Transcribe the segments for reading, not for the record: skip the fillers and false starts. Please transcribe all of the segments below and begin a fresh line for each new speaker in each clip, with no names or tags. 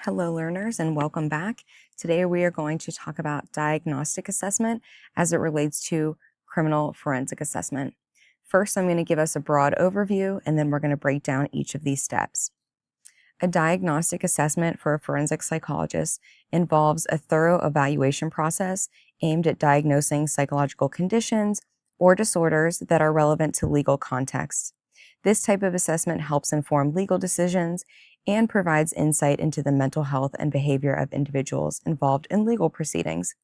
Hello, learners, and welcome back. Today we are going to talk about diagnostic assessment as it relates to criminal forensic assessment. First, I'm going to give us a broad overview, and then we're going to break down each of these steps. A diagnostic assessment for a forensic psychologist involves a thorough evaluation process aimed at diagnosing psychological conditions or disorders that are relevant to legal contexts. This type of assessment helps inform legal decisions and provides insight into the mental health and behavior of individuals involved in legal proceedings.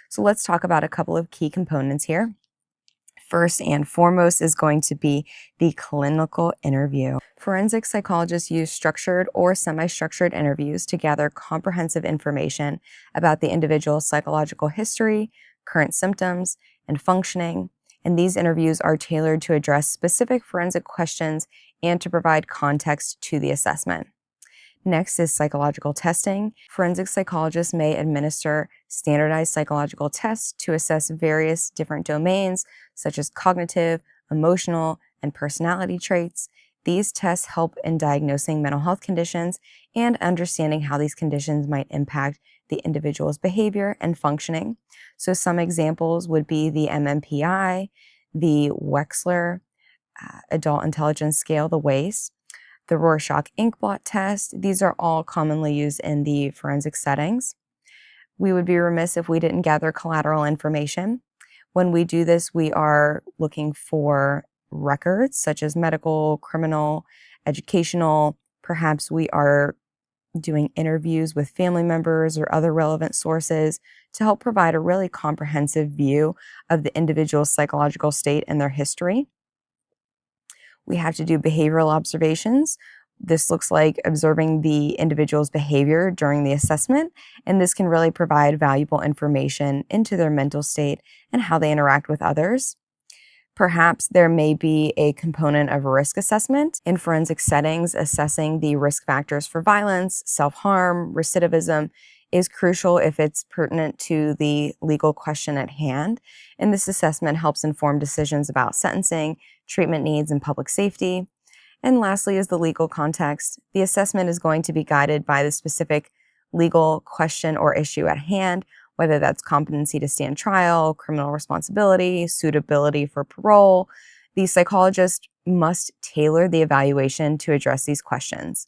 So let's talk about a couple of key components here. First and foremost is going to be the clinical interview. Forensic psychologists use structured or semi-structured interviews to gather comprehensive information about the individual's psychological history, current symptoms, and functioning. And these interviews are tailored to address specific forensic questions and to provide context to the assessment. Next is psychological testing. Forensic psychologists may administer standardized psychological tests to assess various different domains, such as cognitive, emotional, and personality traits. These tests help in diagnosing mental health conditions and understanding how these conditions might impact the individual's behavior and functioning. So some examples would be the MMPI, the Wechsler Adult Intelligence Scale, the WAIS, the Rorschach Inkblot test. These are all commonly used in the forensic settings. We would be remiss if we didn't gather collateral information. When we do this, we are looking for records such as medical, criminal, educational. Perhaps we are doing interviews with family members or other relevant sources to help provide a really comprehensive view of the individual's psychological state and their history. We have to do behavioral observations. This looks like observing the individual's behavior during the assessment, and this can really provide valuable information into their mental state and how they interact with others. Perhaps there may be a component of risk assessment in forensic settings. Assessing the risk factors for violence, self-harm, recidivism is crucial if it's pertinent to the legal question at hand. And this assessment helps inform decisions about sentencing, treatment needs, and public safety. And lastly is the legal context. The assessment is going to be guided by the specific legal question or issue at hand, whether that's competency to stand trial, criminal responsibility, suitability for parole. The psychologist must tailor the evaluation to address these questions.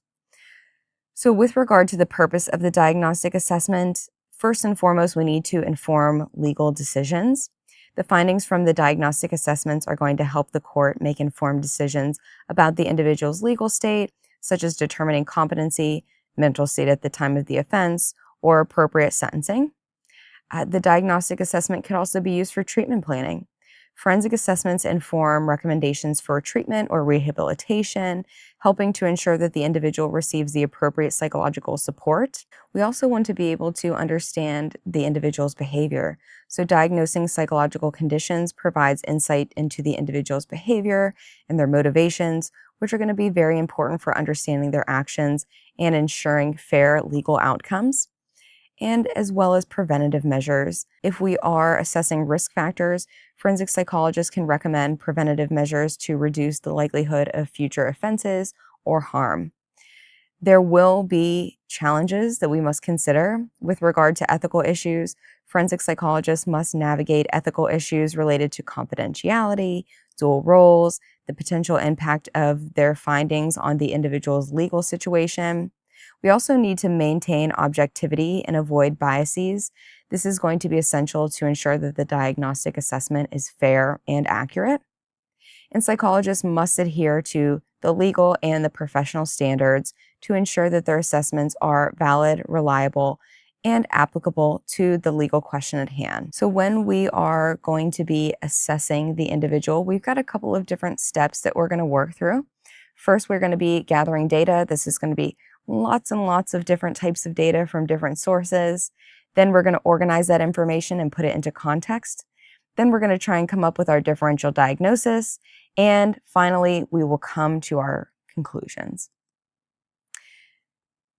So with regard to the purpose of the diagnostic assessment, first and foremost, we need to inform legal decisions. The findings from the diagnostic assessments are going to help the court make informed decisions about the individual's legal state, such as determining competency, mental state at the time of the offense, or appropriate sentencing. The diagnostic assessment can also be used for treatment planning. Forensic assessments inform recommendations for treatment or rehabilitation, helping to ensure that the individual receives the appropriate psychological support. We also want to be able to understand the individual's behavior. So diagnosing psychological conditions provides insight into the individual's behavior and their motivations, which are going to be very important for understanding their actions and ensuring fair legal outcomes, and as well as preventative measures. If we are assessing risk factors, forensic psychologists can recommend preventative measures to reduce the likelihood of future offenses or harm. There will be challenges that we must consider with regard to ethical issues. Forensic psychologists must navigate ethical issues related to confidentiality, dual roles, the potential impact of their findings on the individual's legal situation. We also need to maintain objectivity and avoid biases. This is going to be essential to ensure that the diagnostic assessment is fair and accurate. And psychologists must adhere to the legal and the professional standards to ensure that their assessments are valid, reliable, and applicable to the legal question at hand. So when we are going to be assessing the individual, we've got a couple of different steps that we're going to work through. First, we're going to be gathering data. This is going to be lots and lots of different types of data from different sources. Then we're going to organize that information and put it into context. Then we're going to try and come up with our differential diagnosis. And finally, we will come to our conclusions.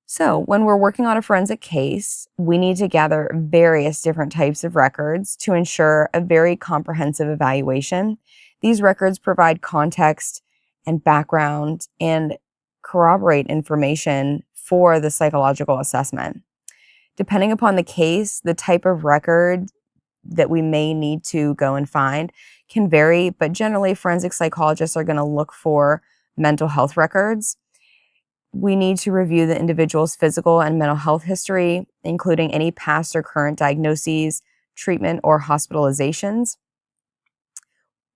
So when we're working on a forensic case, we need to gather various different types of records to ensure a very comprehensive evaluation. These records provide context and background and corroborate information for the psychological assessment. Depending upon the case, the type of record that we may need to go and find can vary, but generally forensic psychologists are going to look for mental health records. We need to review the individual's physical and mental health history, including any past or current diagnoses, treatment, or hospitalizations.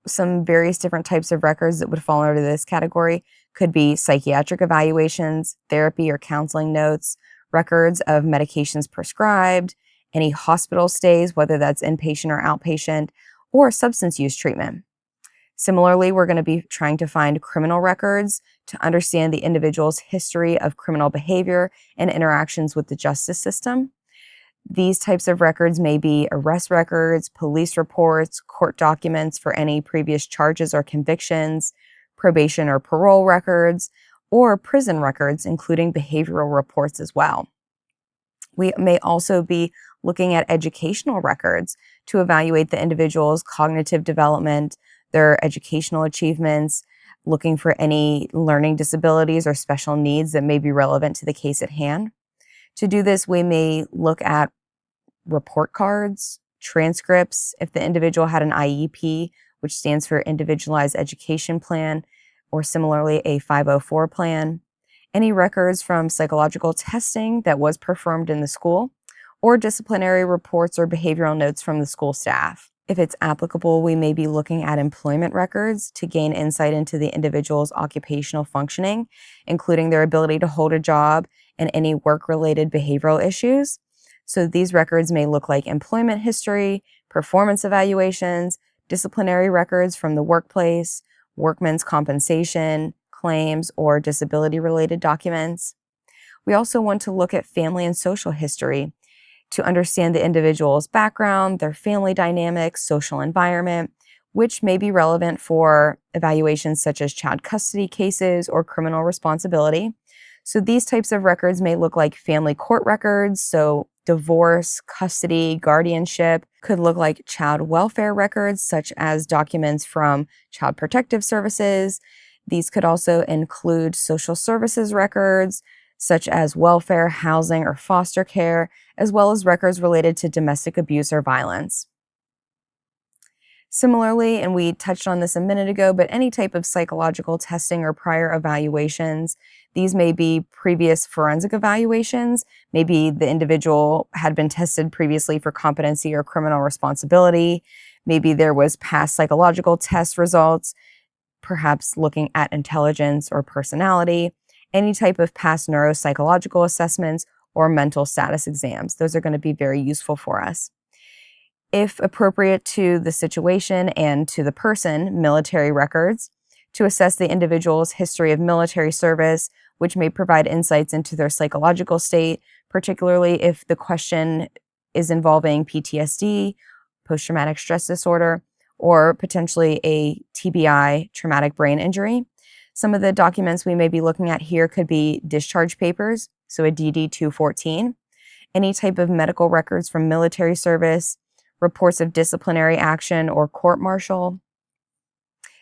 Some various different types of records that would fall under this category could be psychiatric evaluations, therapy or counseling notes, records of medications prescribed, any hospital stays, whether that's inpatient or outpatient, or substance use treatment. Similarly, we're going to be trying to find criminal records to understand the individual's history of criminal behavior and interactions with the justice system. These types of records may be arrest records, police reports, court documents for any previous charges or convictions, probation or parole records, or prison records, including behavioral reports as well. We may also be looking at educational records to evaluate the individual's cognitive development, their educational achievements, looking for any learning disabilities or special needs that may be relevant to the case at hand. To do this, we may look at report cards, transcripts, if the individual had an IEP, which stands for Individualized Education Plan, or similarly a 504 plan, any records from psychological testing that was performed in the school, or disciplinary reports or behavioral notes from the school staff. If it's applicable, we may be looking at employment records to gain insight into the individual's occupational functioning, including their ability to hold a job and any work-related behavioral issues. So these records may look like employment history, performance evaluations, disciplinary records from the workplace, workman's compensation, claims, or disability-related documents. We also want to look at family and social history to understand the individual's background, their family dynamics, social environment, which may be relevant for evaluations such as child custody cases or criminal responsibility. So these types of records may look like family court records, so divorce, custody, guardianship, could look like child welfare records, such as documents from Child Protective Services. These could also include social services records, such as welfare, housing, or foster care, as well as records related to domestic abuse or violence. Similarly, and we touched on this a minute ago, but any type of psychological testing or prior evaluations, these may be previous forensic evaluations. Maybe the individual had been tested previously for competency or criminal responsibility. Maybe there was past psychological test results, perhaps looking at intelligence or personality, any type of past neuropsychological assessments or mental status exams. Those are going to be very useful for us. If appropriate to the situation and to the person, military records to assess the individual's history of military service, which may provide insights into their psychological state, particularly if the question is involving PTSD, post-traumatic stress disorder, or potentially a TBI, traumatic brain injury. Some of the documents we may be looking at here could be discharge papers, so a DD-214, any type of medical records from military service, reports of disciplinary action or court-martial.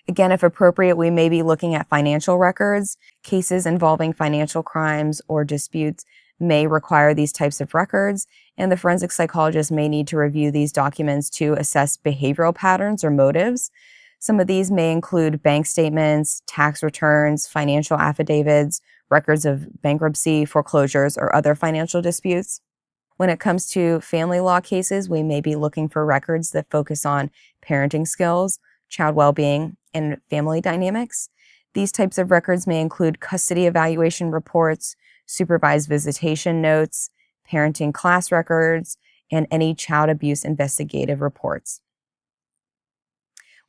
Again, if appropriate, we may be looking at financial records. Cases involving financial crimes or disputes may require these types of records, and the forensic psychologist may need to review these documents to assess behavioral patterns or motives. Some of these may include bank statements, tax returns, financial affidavits, records of bankruptcy, foreclosures, or other financial disputes. When it comes to family law cases, we may be looking for records that focus on parenting skills, child well-being, and family dynamics. These types of records may include custody evaluation reports, supervised visitation notes, parenting class records, and any child abuse investigative reports.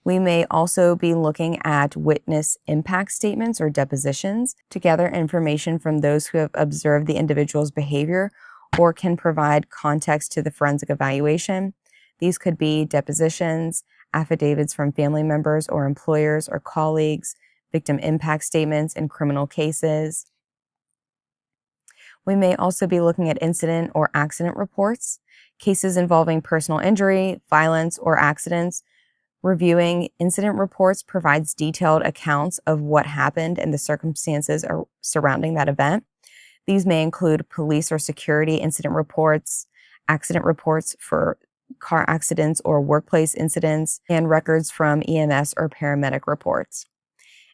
We may also be looking at witness impact statements or depositions to gather information from those who have observed the individual's behavior or can provide context to the forensic evaluation. These could be depositions, affidavits from family members or employers or colleagues, victim impact statements in criminal cases. We may also be looking at incident or accident reports, cases involving personal injury, violence, or accidents Reviewing incident reports provides detailed accounts of what happened and the circumstances surrounding that event. These may include police or security incident reports, accident reports for car accidents or workplace incidents, and records from EMS or paramedic reports.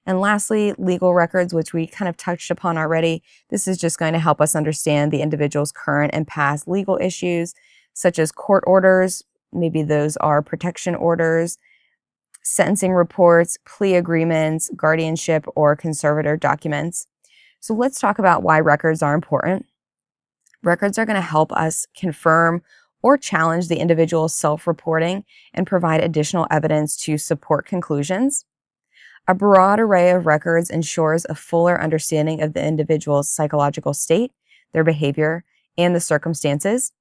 And lastly, legal records, which we kind of touched upon already. This is just going to help us understand the individual's current and past legal issues, such as court orders. Maybe those are protection orders, sentencing reports, plea agreements, guardianship, or conservator documents. So let's talk about why records are important. Records are going to help us confirm or challenge the individual's self-reporting and provide additional evidence to support conclusions. A broad array of records ensures a fuller understanding of the individual's psychological state, their behavior, and the circumstances.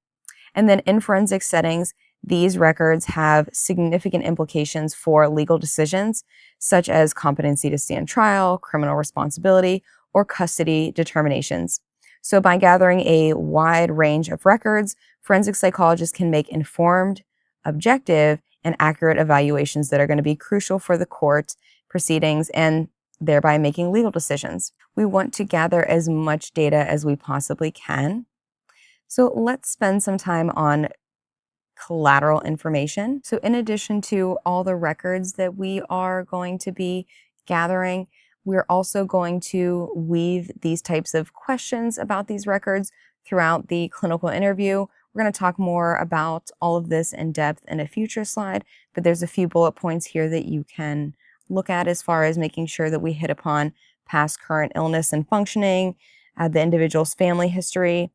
And then in forensic settings, these records have significant implications for legal decisions, such as competency to stand trial, criminal responsibility, or custody determinations. So by gathering a wide range of records, forensic psychologists can make informed, objective, and accurate evaluations that are going to be crucial for the court proceedings and thereby making legal decisions. We want to gather as much data as we possibly can. So let's spend some time on collateral information. So in addition to all the records that we are going to be gathering, we're also going to weave these types of questions about these records throughout the clinical interview. We're going to talk more about all of this in depth in a future slide, but there's a few bullet points here that you can look at as far as making sure that we hit upon past, current illness and functioning, the individual's family history,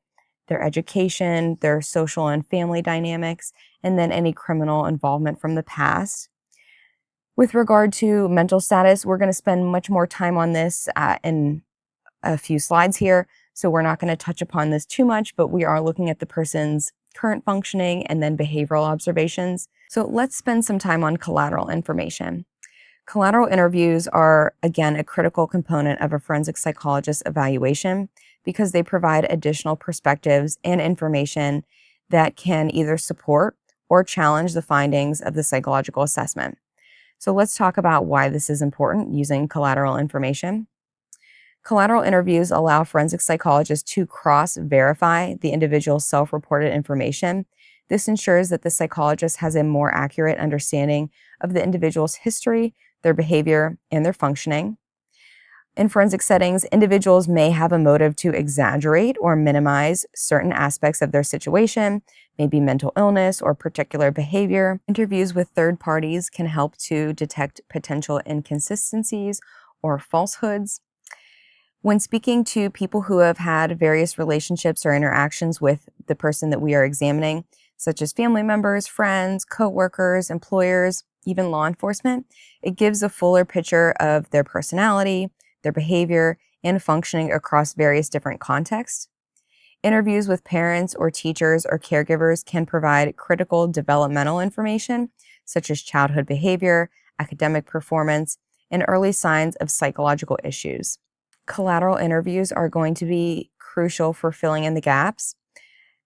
their education, their social and family dynamics, and then any criminal involvement from the past. With regard to mental status, we're going to spend much more time on this in a few slides here, so we're not going to touch upon this too much, but we are looking at the person's current functioning and then behavioral observations. So let's spend some time on collateral information. Collateral interviews are, again, a critical component of a forensic psychologist's evaluation because they provide additional perspectives and information that can either support or challenge the findings of the psychological assessment. So let's talk about why this is important using collateral information. Collateral interviews allow forensic psychologists to cross-verify the individual's self-reported information. This ensures that the psychologist has a more accurate understanding of the individual's history, their behavior, and their functioning. In forensic settings, individuals may have a motive to exaggerate or minimize certain aspects of their situation, maybe mental illness or particular behavior. Interviews with third parties can help to detect potential inconsistencies or falsehoods. When speaking to people who have had various relationships or interactions with the person that we are examining, such as family members, friends, co-workers, employers, even law enforcement, it gives a fuller picture of their personality, their behavior, and functioning across various different contexts. Interviews with parents or teachers or caregivers can provide critical developmental information, such as childhood behavior, academic performance, and early signs of psychological issues. Collateral interviews are going to be crucial for filling in the gaps.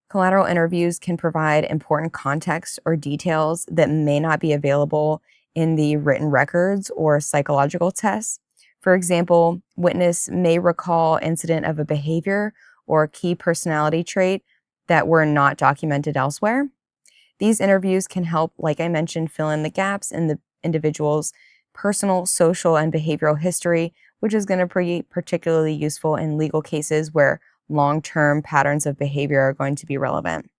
Collateral interviews can provide important context or details that may not be available in the written records or psychological tests. For example, witness may recall incident of a behavior or key personality trait that were not documented elsewhere. These interviews can help, like I mentioned, fill in the gaps in the individual's personal, social, and behavioral history, which is going to be particularly useful in legal cases where long-term patterns of behavior are going to be relevant.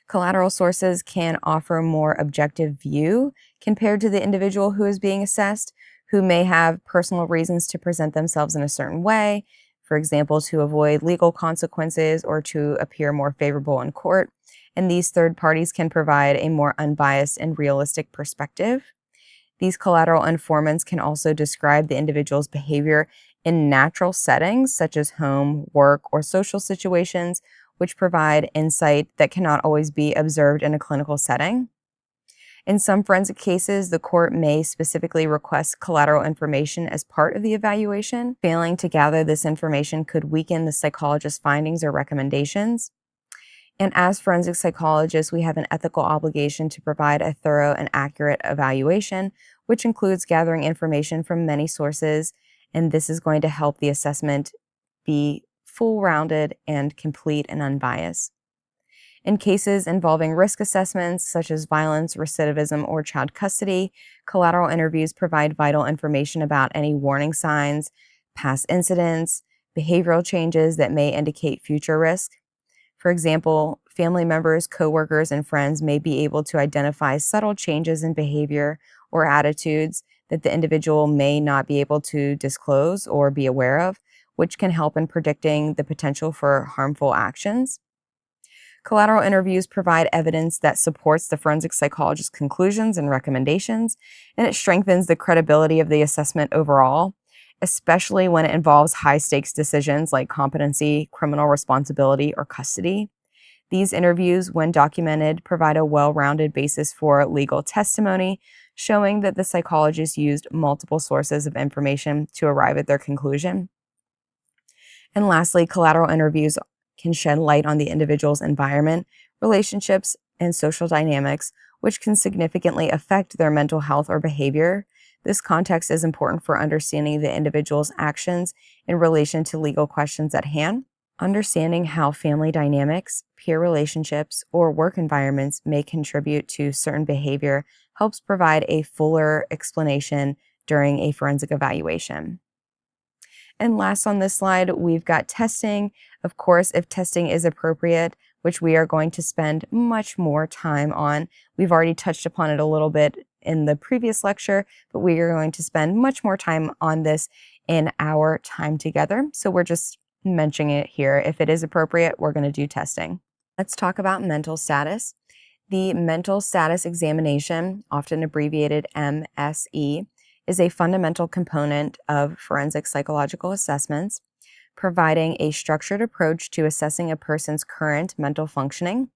Collateral sources can offer more objective view compared to the individual who is being assessed, who may have personal reasons to present themselves in a certain way, for example, to avoid legal consequences or to appear more favorable in court. And these third parties can provide a more unbiased and realistic perspective. These collateral informants can also describe the individual's behavior in natural settings, such as home, work, or social situations, which provide insight that cannot always be observed in a clinical setting. In some forensic cases, the court may specifically request collateral information as part of the evaluation. Failing to gather this information could weaken the psychologist's findings or recommendations. And as forensic psychologists, we have an ethical obligation to provide a thorough and accurate evaluation, which includes gathering information from many sources. And this is going to help the assessment be full rounded and complete and unbiased. In cases involving risk assessments such as violence, recidivism, or child custody, collateral interviews provide vital information about any warning signs, past incidents, behavioral changes that may indicate future risk. For example, family members, coworkers, and friends may be able to identify subtle changes in behavior or attitudes that the individual may not be able to disclose or be aware of, which can help in predicting the potential for harmful actions. Collateral interviews provide evidence that supports the forensic psychologist's conclusions and recommendations, and it strengthens the credibility of the assessment overall, especially when it involves high stakes decisions like competency, criminal responsibility, or custody. These interviews, when documented, provide a well rounded basis for legal testimony, showing that the psychologist used multiple sources of information to arrive at their conclusion. And lastly, collateral interviews can shed light on the individual's environment, relationships, and social dynamics, which can significantly affect their mental health or behavior. This context is important for understanding the individual's actions in relation to legal questions at hand. Understanding how family dynamics, peer relationships, or work environments may contribute to certain behavior helps provide a fuller explanation during a forensic evaluation. And last on this slide, we've got testing. Of course, if testing is appropriate, which we are going to spend much more time on. We've already touched upon it a little bit in the previous lecture, but we are going to spend much more time on this in our time together. So we're just mentioning it here. If it is appropriate, we're going to do testing. Let's talk about mental status. The mental status examination, often abbreviated MSE, is a fundamental component of forensic psychological assessments, providing a structured approach to assessing a person's current mental functioning.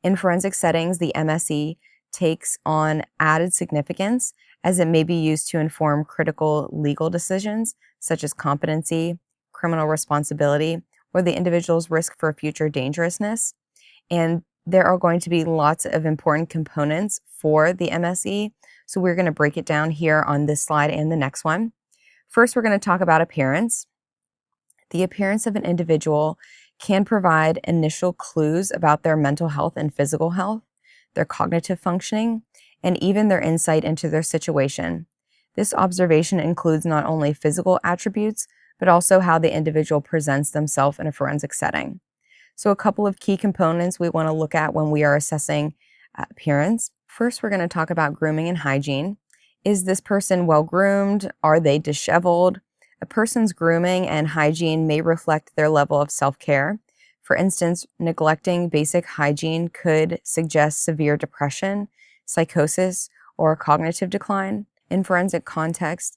In forensic settings, the MSE takes on added significance as it may be used to inform critical legal decisions such as competency, criminal responsibility, or the individual's risk for future dangerousness. And there are going to be lots of important components for the MSE. So we're going to break it down here on this slide and the next one. First, we're going to talk about appearance. The appearance of an individual can provide initial clues about their mental health and physical health, their cognitive functioning, and even their insight into their situation. This observation includes not only physical attributes, but also how the individual presents themselves in a forensic setting. So a couple of key components we want to look at when we are assessing appearance. First, we're going to talk about grooming and hygiene. Is this person well groomed? Are they disheveled? A person's grooming and hygiene may reflect their level of self-care. For instance, neglecting basic hygiene could suggest severe depression, psychosis, or cognitive decline. In forensic context,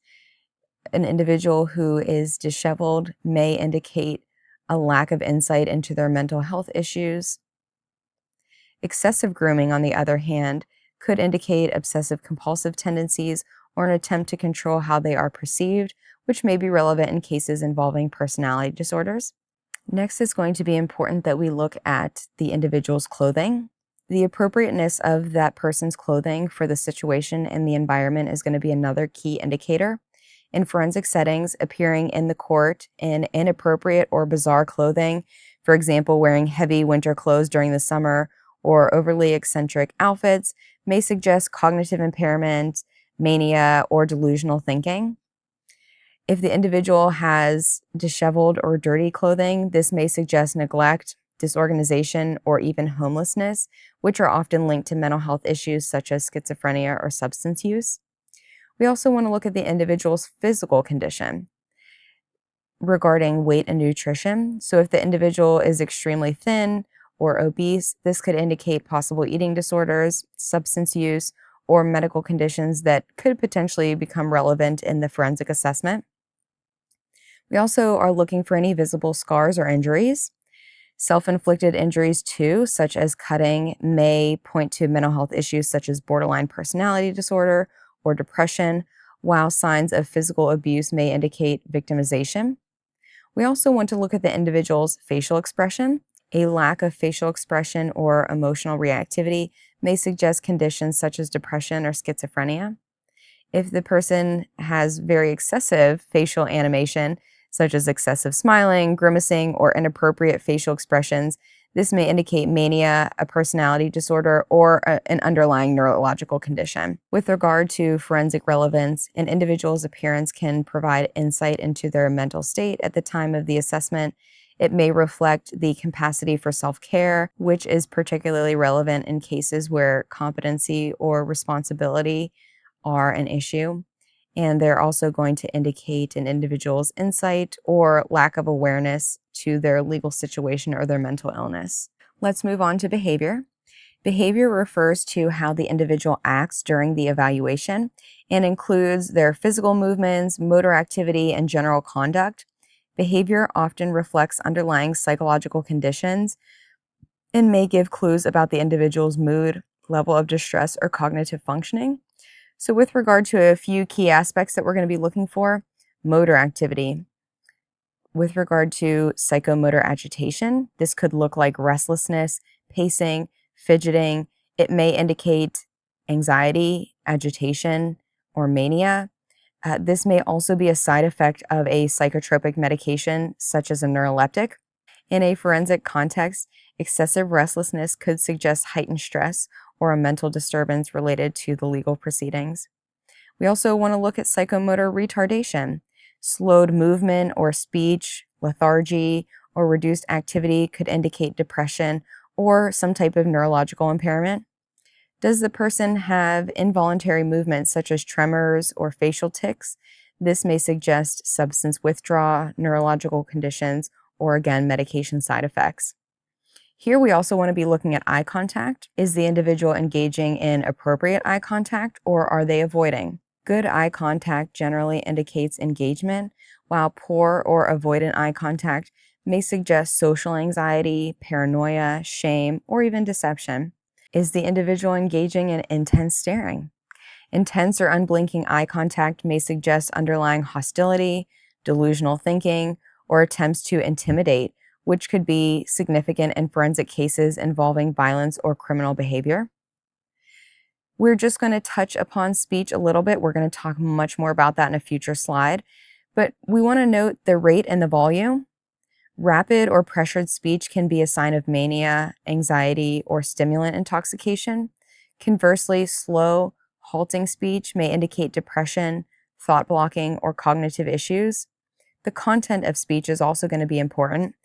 an individual who is disheveled may indicate a lack of insight into their mental health issues. Excessive grooming, on the other hand, could indicate obsessive compulsive tendencies or an attempt to control how they are perceived, which may be relevant in cases involving personality disorders. Next, it's going to be important that we look at the individual's clothing. The appropriateness of that person's clothing for the situation and the environment is going to be another key indicator. In forensic settings, appearing in the court in inappropriate or bizarre clothing, for example, wearing heavy winter clothes during the summer or overly eccentric outfits, may suggest cognitive impairment, mania, or delusional thinking. If the individual has disheveled or dirty clothing, this may suggest neglect, disorganization, or even homelessness, which are often linked to mental health issues such as schizophrenia or substance use. We also want to look at the individual's physical condition regarding weight and nutrition. So if the individual is extremely thin or obese, this could indicate possible eating disorders, substance use, or medical conditions that could potentially become relevant in the forensic assessment. We also are looking for any visible scars or injuries. Self-inflicted injuries too, such as cutting, may point to mental health issues such as borderline personality disorder or depression, while signs of physical abuse may indicate victimization. We also want to look at the individual's facial expression. A lack of facial expression or emotional reactivity may suggest conditions such as depression or schizophrenia. If the person has very excessive facial animation, such as excessive smiling, grimacing, or inappropriate facial expressions, this may indicate mania, a personality disorder, or an underlying neurological condition. With regard to forensic relevance, an individual's appearance can provide insight into their mental state at the time of the assessment. It may reflect the capacity for self-care, which is particularly relevant in cases where competency or responsibility are an issue. And they're also going to indicate an individual's insight or lack of awareness to their legal situation or their mental illness. Let's move on to behavior. Behavior refers to how the individual acts during the evaluation and includes their physical movements, motor activity, and general conduct. Behavior often reflects underlying psychological conditions and may give clues about the individual's mood, level of distress, or cognitive functioning. So with regard to a few key aspects that we're going to be looking for, motor activity. With regard to psychomotor agitation, this could look like restlessness, pacing, fidgeting. It may indicate anxiety, agitation, or mania. This may also be a side effect of a psychotropic medication, such as a neuroleptic. In a forensic context, excessive restlessness could suggest heightened stress or a mental disturbance related to the legal proceedings. We also want to look at psychomotor retardation. Slowed movement or speech, lethargy, or reduced activity could indicate depression or some type of neurological impairment. Does the person have involuntary movements such as tremors or facial tics? This may suggest substance withdrawal, neurological conditions, or again, medication side effects. Here we also want to be looking at eye contact. Is the individual engaging in appropriate eye contact or are they avoiding? Good eye contact generally indicates engagement, while poor or avoidant eye contact may suggest social anxiety, paranoia, shame, or even deception. Is the individual engaging in intense staring? Intense or unblinking eye contact may suggest underlying hostility, delusional thinking, or attempts to intimidate, which could be significant in forensic cases involving violence or criminal behavior. We're just going to touch upon speech a little bit. We're going to talk much more about that in a future slide, but we want to note the rate and the volume. Rapid or pressured speech can be a sign of mania, anxiety, or stimulant intoxication. Conversely, slow, halting speech may indicate depression, thought blocking, or cognitive issues. The content of speech is also going to be important.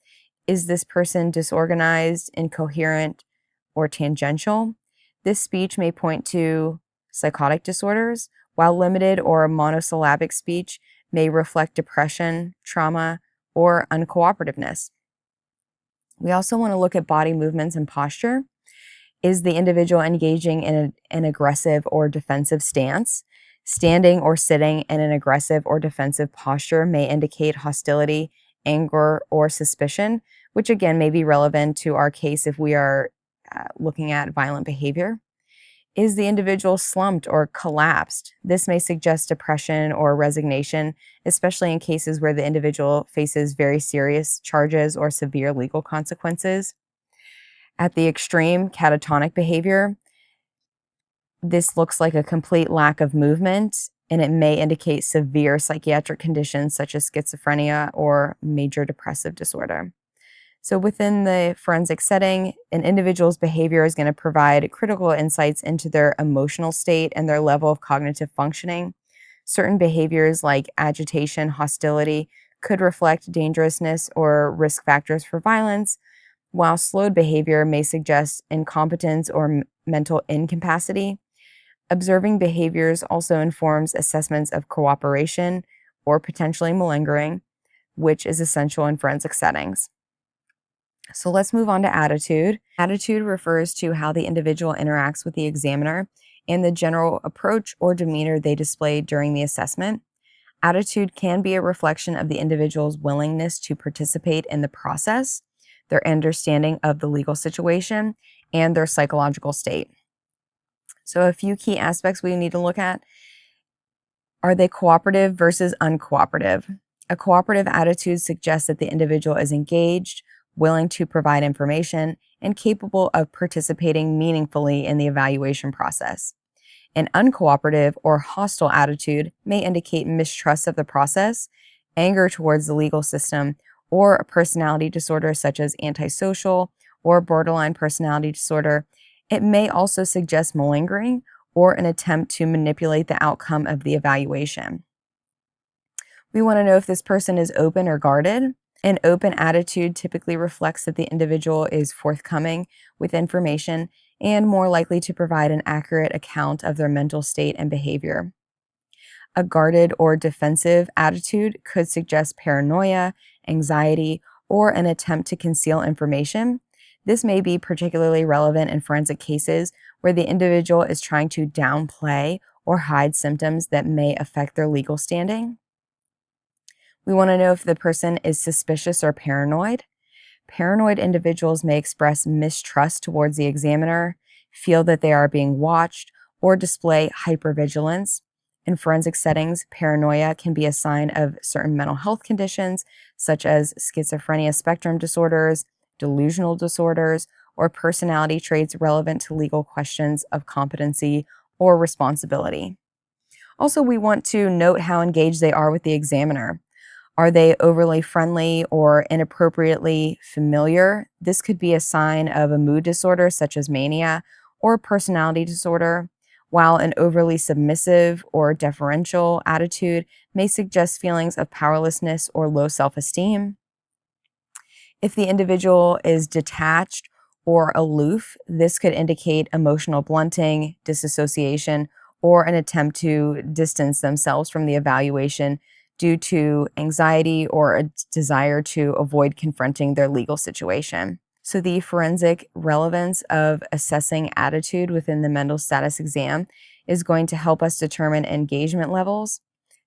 Is this person disorganized, incoherent, or tangential? This speech may point to psychotic disorders, while limited or monosyllabic speech may reflect depression, trauma, or uncooperativeness. We also want to look at body movements and posture. Is the individual engaging in an aggressive or defensive stance? Standing or sitting in an aggressive or defensive posture may indicate hostility, anger, or suspicion, which again may be relevant to our case if we are looking at violent behavior. Is the individual slumped or collapsed? This may suggest depression or resignation, especially in cases where the individual faces very serious charges or severe legal consequences. At the extreme, catatonic behavior, this looks like a complete lack of movement, and it may indicate severe psychiatric conditions such as schizophrenia or major depressive disorder. So within the forensic setting, an individual's behavior is going to provide critical insights into their emotional state and their level of cognitive functioning. Certain behaviors like agitation, hostility could reflect dangerousness or risk factors for violence, while slowed behavior may suggest incompetence or mental incapacity. Observing behaviors also informs assessments of cooperation or potentially malingering, which is essential in forensic settings. So let's move on to attitude. Attitude refers to how the individual interacts with the examiner and the general approach or demeanor they display during the assessment. Attitude can be a reflection of the individual's willingness to participate in the process, their understanding of the legal situation, and their psychological state. So a few key aspects we need to look at. Are they cooperative versus uncooperative? A cooperative attitude suggests that the individual is engaged, willing to provide information, and capable of participating meaningfully in the evaluation process. An uncooperative or hostile attitude may indicate mistrust of the process, anger towards the legal system, or a personality disorder such as antisocial or borderline personality disorder. It may also suggest malingering or an attempt to manipulate the outcome of the evaluation. We want to know if this person is open or guarded. An open attitude typically reflects that the individual is forthcoming with information and more likely to provide an accurate account of their mental state and behavior. A guarded or defensive attitude could suggest paranoia, anxiety, or an attempt to conceal information. This may be particularly relevant in forensic cases where the individual is trying to downplay or hide symptoms that may affect their legal standing. We want to know if the person is suspicious or paranoid. Paranoid individuals may express mistrust towards the examiner, feel that they are being watched, or display hypervigilance. In forensic settings, paranoia can be a sign of certain mental health conditions, such as schizophrenia spectrum disorders, delusional disorders, or personality traits relevant to legal questions of competency or responsibility. Also, we want to note how engaged they are with the examiner. Are they overly friendly or inappropriately familiar? This could be a sign of a mood disorder such as mania or personality disorder, while an overly submissive or deferential attitude may suggest feelings of powerlessness or low self-esteem. If the individual is detached or aloof, this could indicate emotional blunting, disassociation, or an attempt to distance themselves from the evaluation due to anxiety or a desire to avoid confronting their legal situation. So, the forensic relevance of assessing attitude within the mental status exam is going to help us determine engagement levels.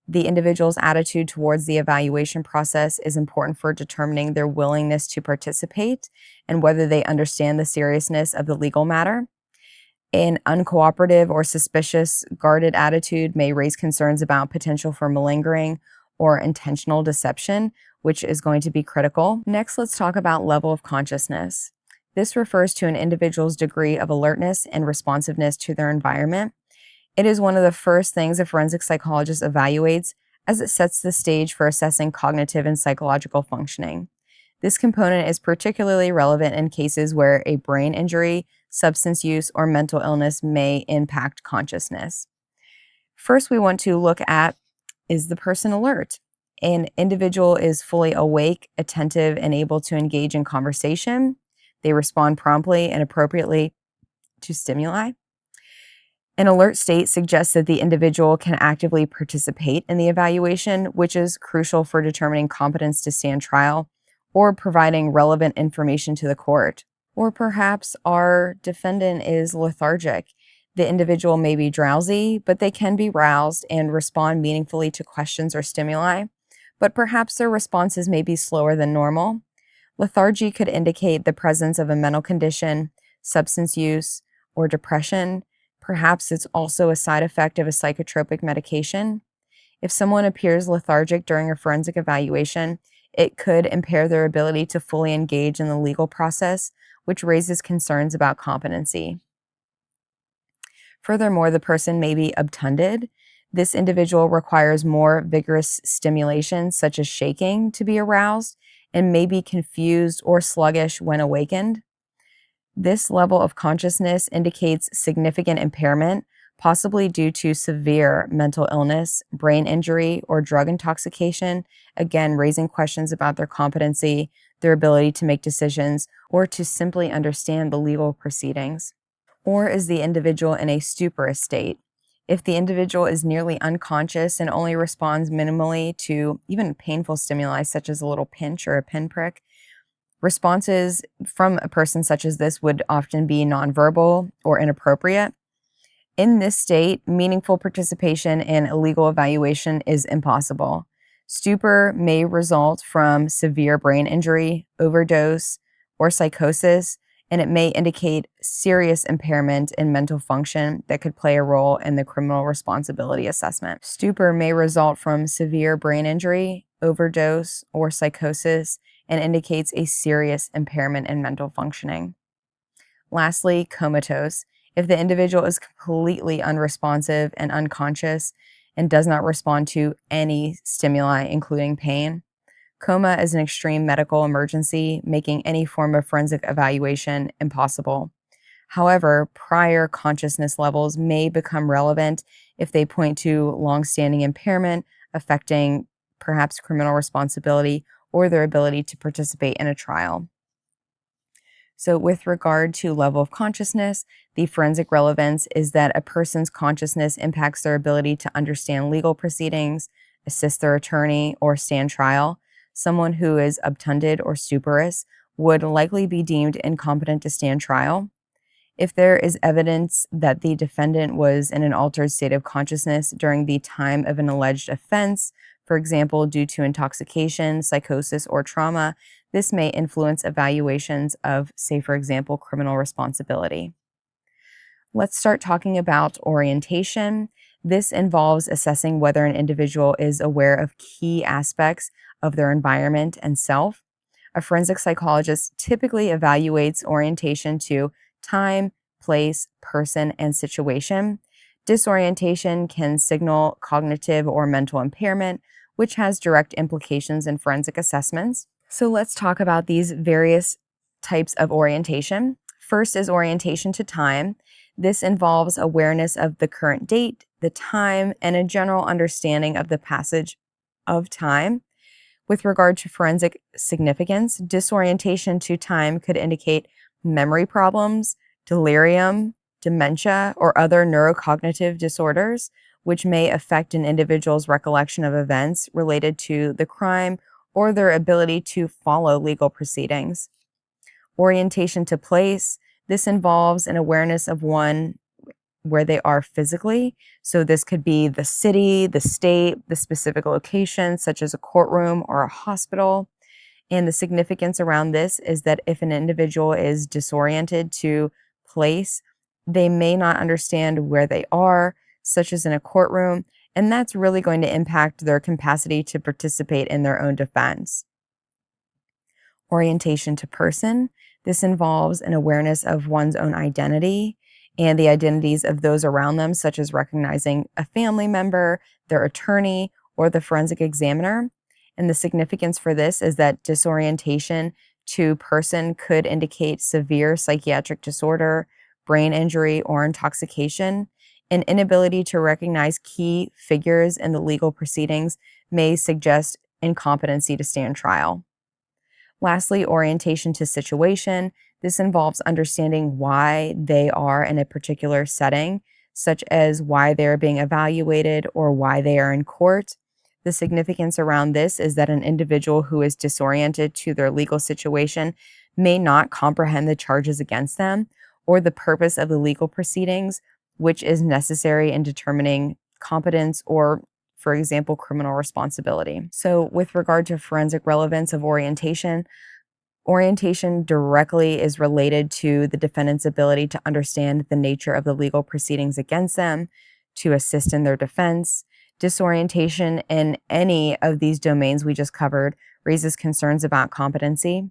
The individual's attitude towards the evaluation process is important for determining their willingness to participate and whether they understand the seriousness of the legal matter. An uncooperative or suspicious, guarded attitude may raise concerns about potential for malingering or intentional deception, which is going to be critical. Next, let's talk about level of consciousness. This refers to an individual's degree of alertness and responsiveness to their environment. It is one of the first things a forensic psychologist evaluates as it sets the stage for assessing cognitive and psychological functioning. This component is particularly relevant in cases where a brain injury, substance use, or mental illness may impact consciousness. First, we want to look at, is the person alert? An individual is fully awake, attentive, and able to engage in conversation. They respond promptly and appropriately to stimuli. An alert state suggests that the individual can actively participate in the evaluation, which is crucial for determining competence to stand trial or providing relevant information to the court. Or perhaps our defendant is lethargic. The individual may be drowsy, but they can be roused and respond meaningfully to questions or stimuli, but perhaps their responses may be slower than normal. Lethargy could indicate the presence of a mental condition, substance use, or depression. Perhaps it's also a side effect of a psychotropic medication. If someone appears lethargic during a forensic evaluation, it could impair their ability to fully engage in the legal process, which raises concerns about competency. Furthermore, the person may be obtunded. This individual requires more vigorous stimulation, such as shaking, to be aroused, and may be confused or sluggish when awakened. This level of consciousness indicates significant impairment, possibly due to severe mental illness, brain injury, or drug intoxication, again, raising questions about their competency, their ability to make decisions, or to simply understand the legal proceedings. Or is the individual in a stupor state? If the individual is nearly unconscious and only responds minimally to even painful stimuli, such as a little pinch or a pinprick, responses from a person such as this would often be nonverbal or inappropriate. In this state, meaningful participation in a legal evaluation is impossible. Stupor may result from severe brain injury, overdose, or psychosis, and it may indicate serious impairment in mental function that could play a role in the criminal responsibility assessment. Stupor may result from severe brain injury, overdose, or psychosis, and indicates a serious impairment in mental functioning. Lastly, comatose. If the individual is completely unresponsive and unconscious and does not respond to any stimuli, including pain. Coma is an extreme medical emergency, making any form of forensic evaluation impossible. However, prior consciousness levels may become relevant if they point to longstanding impairment affecting perhaps criminal responsibility or their ability to participate in a trial. So, with regard to level of consciousness, the forensic relevance is that a person's consciousness impacts their ability to understand legal proceedings, assist their attorney, or stand trial. Someone who is obtunded or stuporous would likely be deemed incompetent to stand trial. If there is evidence that the defendant was in an altered state of consciousness during the time of an alleged offense, for example, due to intoxication, psychosis, or trauma, this may influence evaluations of, say, for example, criminal responsibility. Let's start talking about orientation. This involves assessing whether an individual is aware of key aspects of their environment and self. A forensic psychologist typically evaluates orientation to time, place, person, and situation. Disorientation can signal cognitive or mental impairment, which has direct implications in forensic assessments. So let's talk about these various types of orientation. First is orientation to time. This involves awareness of the current date, the time, and a general understanding of the passage of time. With regard to forensic significance, disorientation to time could indicate memory problems, delirium, dementia, or other neurocognitive disorders, which may affect an individual's recollection of events related to the crime or their ability to follow legal proceedings. Orientation to place, this involves an awareness of one where they are physically. So this could be the city, the state, the specific location, such as a courtroom or a hospital. And the significance around this is that if an individual is disoriented to place, they may not understand where they are, such as in a courtroom, and that's really going to impact their capacity to participate in their own defense. Orientation to person, this involves an awareness of one's own identity and the identities of those around them, such as recognizing a family member, their attorney, or the forensic examiner. And the significance for this is that disorientation to person could indicate severe psychiatric disorder, brain injury, or intoxication. An inability to recognize key figures in the legal proceedings may suggest incompetency to stand trial. Lastly, orientation to situation. This involves understanding why they are in a particular setting, such as why they are being evaluated or why they are in court. The significance around this is that an individual who is disoriented to their legal situation may not comprehend the charges against them or the purpose of the legal proceedings, which is necessary in determining competence or, for example, criminal responsibility. So, with regard to forensic relevance of orientation directly is related to the defendant's ability to understand the nature of the legal proceedings against them, to assist in their defense. Disorientation in any of these domains we just covered raises concerns about competency.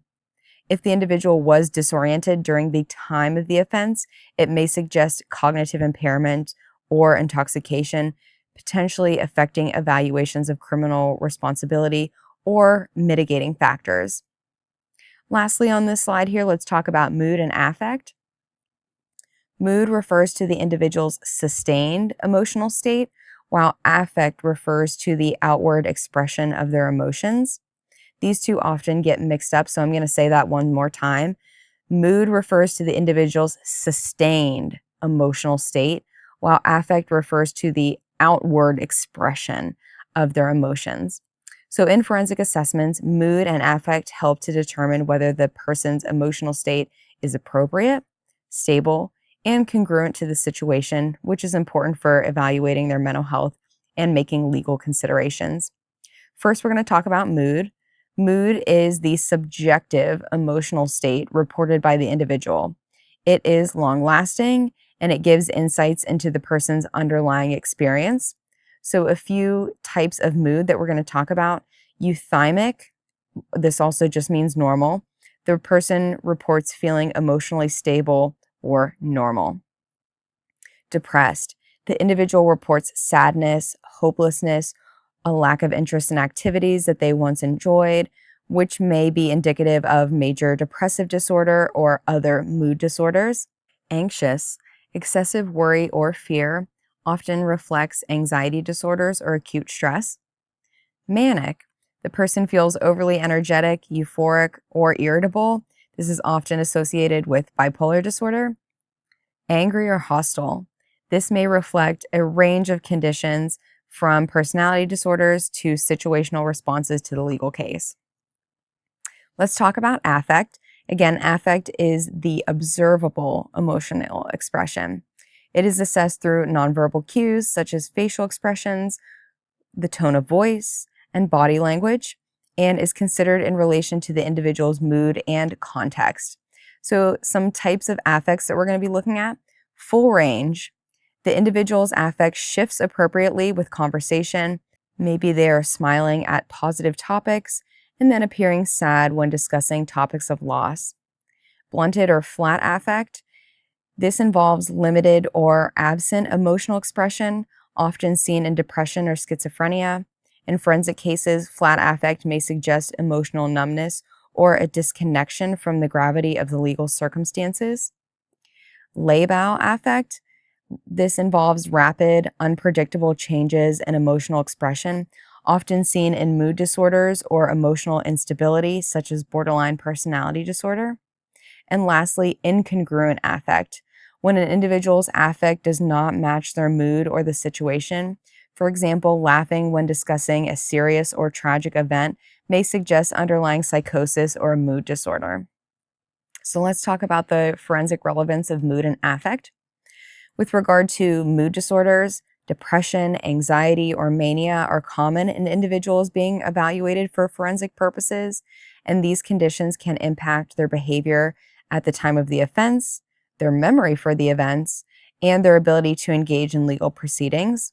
If the individual was disoriented during the time of the offense, it may suggest cognitive impairment or intoxication, potentially affecting evaluations of criminal responsibility or mitigating factors. Lastly, on this slide here, let's talk about mood and affect. Mood refers to the individual's sustained emotional state, while affect refers to the outward expression of their emotions. These two often get mixed up, so I'm going to say that one more time. Mood refers to the individual's sustained emotional state, while affect refers to the outward expression of their emotions. So in forensic assessments, mood and affect help to determine whether the person's emotional state is appropriate, stable, and congruent to the situation, which is important for evaluating their mental health and making legal considerations. First, we're going to talk about mood. Mood is the subjective emotional state reported by the individual. It is long-lasting, and it gives insights into the person's underlying experience. So a few types of mood that we're going to talk about: euthymic, This also just means normal. The person reports feeling emotionally stable or normal. Depressed. The individual reports sadness, hopelessness, a lack of interest in activities that they once enjoyed, which may be indicative of major depressive disorder or other mood disorders. Anxious. Excessive worry or fear often reflects anxiety disorders or acute stress. Manic. The person feels overly energetic, euphoric, or irritable. This is often associated with bipolar disorder. Angry or hostile. This may reflect a range of conditions from personality disorders to situational responses to the legal case. Let's talk about affect. Again, affect is the observable emotional expression. It is assessed through nonverbal cues such as facial expressions, the tone of voice, and body language, and is considered in relation to the individual's mood and context. So some types of affects that we're going to be looking at: full range. The individual's affect shifts appropriately with conversation. Maybe they are smiling at positive topics and then appearing sad when discussing topics of loss. Blunted or flat affect. This involves limited or absent emotional expression, often seen in depression or schizophrenia. In forensic cases, flat affect may suggest emotional numbness or a disconnection from the gravity of the legal circumstances. Labile affect. This involves rapid, unpredictable changes in emotional expression, often seen in mood disorders or emotional instability, such as borderline personality disorder. And lastly, incongruent affect. When an individual's affect does not match their mood or the situation, for example, laughing when discussing a serious or tragic event may suggest underlying psychosis or a mood disorder. So let's talk about the forensic relevance of mood and affect. With regard to mood disorders, depression, anxiety, or mania are common in individuals being evaluated for forensic purposes, and these conditions can impact their behavior at the time of the offense, their memory for the events, and their ability to engage in legal proceedings.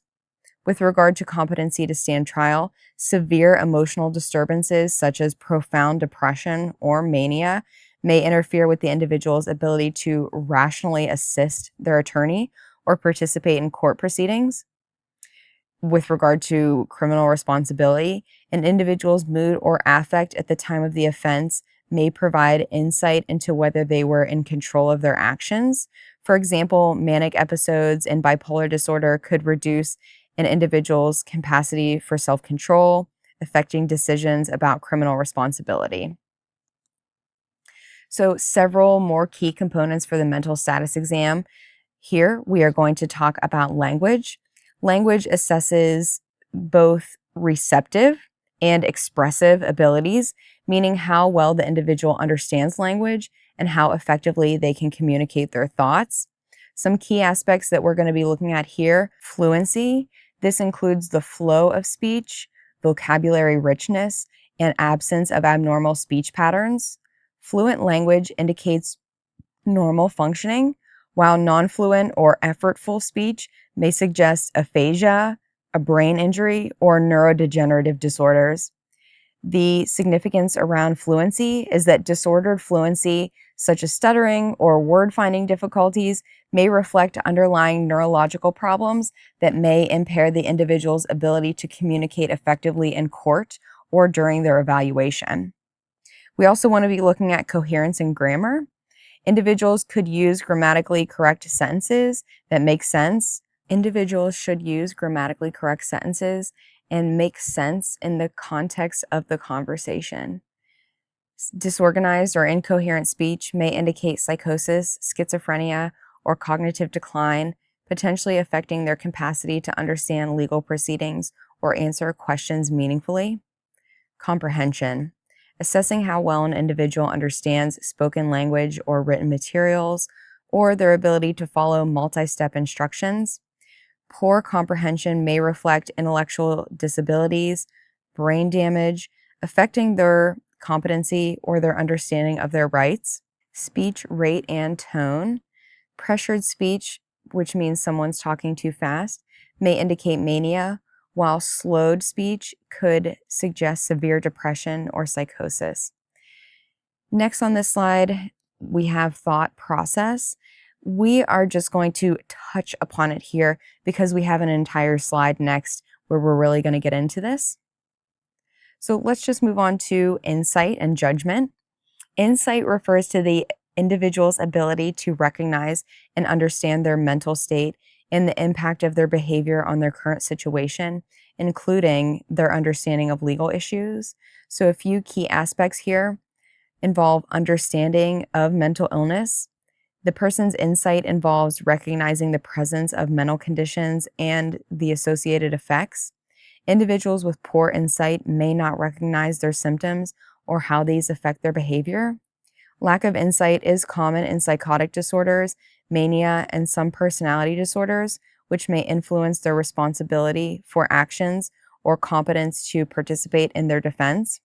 With regard to competency to stand trial, severe emotional disturbances such as profound depression or mania may interfere with the individual's ability to rationally assist their attorney or participate in court proceedings. With regard to criminal responsibility, an individual's mood or affect at the time of the offense may provide insight into whether they were in control of their actions. For example, manic episodes and bipolar disorder could reduce an individual's capacity for self-control, affecting decisions about criminal responsibility. So, several more key components for the mental status exam. Here, we are going to talk about language. Language assesses both receptive and expressive abilities, meaning how well the individual understands language and how effectively they can communicate their thoughts. Some key aspects that we're going to be looking at here: fluency. This includes the flow of speech, vocabulary richness, and absence of abnormal speech patterns. Fluent language indicates normal functioning, while non-fluent or effortful speech may suggest aphasia, a brain injury, or neurodegenerative disorders. The significance around fluency is that disordered fluency, such as stuttering or word-finding difficulties, may reflect underlying neurological problems that may impair the individual's ability to communicate effectively in court or during their evaluation. We also want to be looking at coherence and grammar. Individuals could use grammatically correct sentences that make sense. Individuals should use grammatically correct sentences and make sense in the context of the conversation. Disorganized or incoherent speech may indicate psychosis, schizophrenia, or cognitive decline, potentially affecting their capacity to understand legal proceedings or answer questions meaningfully. Comprehension. Assessing how well an individual understands spoken language or written materials, or their ability to follow multi-step instructions. Poor comprehension may reflect intellectual disabilities, brain damage, affecting their competency or their understanding of their rights. Speech rate and tone. Pressured speech, which means someone's talking too fast, may indicate mania, while slowed speech could suggest severe depression or psychosis. Next on this slide, we have thought process. We are just going to touch upon it here because we have an entire slide next where we're really going to get into this. So let's just move on to insight and judgment. Insight refers to the individual's ability to recognize and understand their mental state and the impact of their behavior on their current situation, including their understanding of legal issues. So a few key aspects here involve understanding of mental illness. The person's insight involves recognizing the presence of mental conditions and the associated effects. Individuals with poor insight may not recognize their symptoms or how these affect their behavior. Lack of insight is common in psychotic disorders, mania, and some personality disorders, which may influence their responsibility for actions or competence to participate in their defense.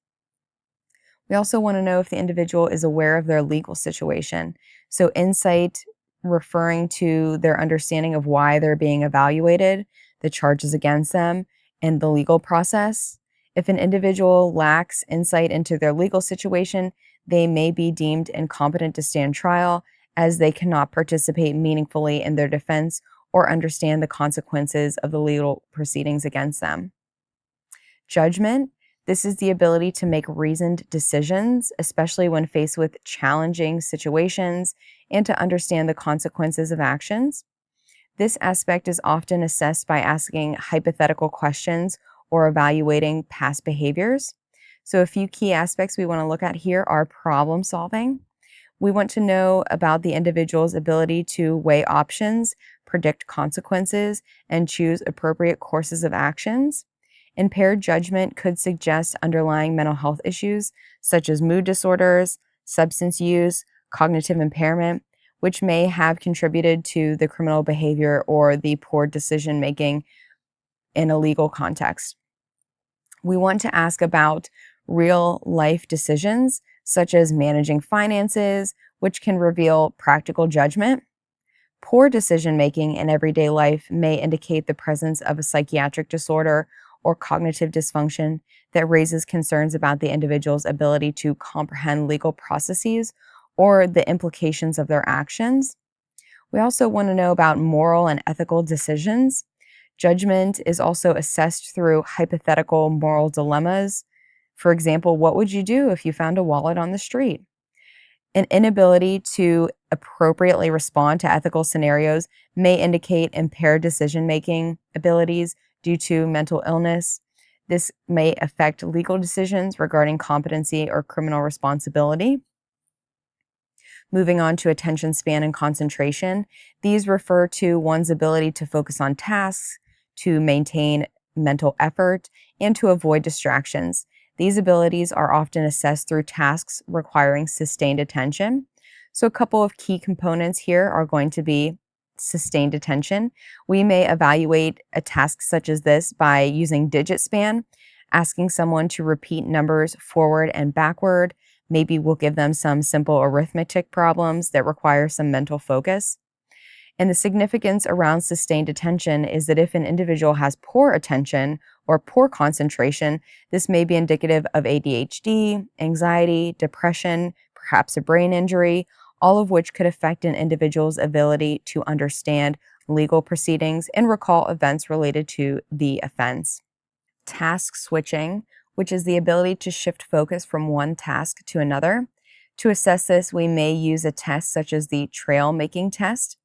We also want to know if the individual is aware of their legal situation. So insight referring to their understanding of why they're being evaluated, the charges against them, and the legal process. If an individual lacks insight into their legal situation, they may be deemed incompetent to stand trial as they cannot participate meaningfully in their defense or understand the consequences of the legal proceedings against them. Judgment. This is the ability to make reasoned decisions, especially when faced with challenging situations, and to understand the consequences of actions. This aspect is often assessed by asking hypothetical questions or evaluating past behaviors. So a few key aspects we want to look at here are problem solving. We want to know about the individual's ability to weigh options, predict consequences, and choose appropriate courses of actions. Impaired judgment could suggest underlying mental health issues such as mood disorders, substance use, cognitive impairment, which may have contributed to the criminal behavior or the poor decision making in a legal context. We want to ask about real life decisions such as managing finances, which can reveal practical judgment. Poor decision making in everyday life may indicate the presence of a psychiatric disorder or cognitive dysfunction that raises concerns about the individual's ability to comprehend legal processes or the implications of their actions. We also want to know about moral and ethical decisions. Judgment is also assessed through hypothetical moral dilemmas. For example, what would you do if you found a wallet on the street? An inability to appropriately respond to ethical scenarios may indicate impaired decision-making abilities due to mental illness. This may affect legal decisions regarding competency or criminal responsibility. Moving on to attention span and concentration, these refer to one's ability to focus on tasks, to maintain mental effort, and to avoid distractions. These abilities are often assessed through tasks requiring sustained attention. So a couple of key components here are going to be sustained attention. We may evaluate a task such as this by using digit span, asking someone to repeat numbers forward and backward. Maybe we'll give them some simple arithmetic problems that require some mental focus. And the significance around sustained attention is that if an individual has poor attention or poor concentration, this may be indicative of ADHD, anxiety, depression, perhaps a brain injury, all of which could affect an individual's ability to understand legal proceedings and recall events related to the offense. Task switching, which is the ability to shift focus from one task to another. To assess this, we may use a test such as the trail making test.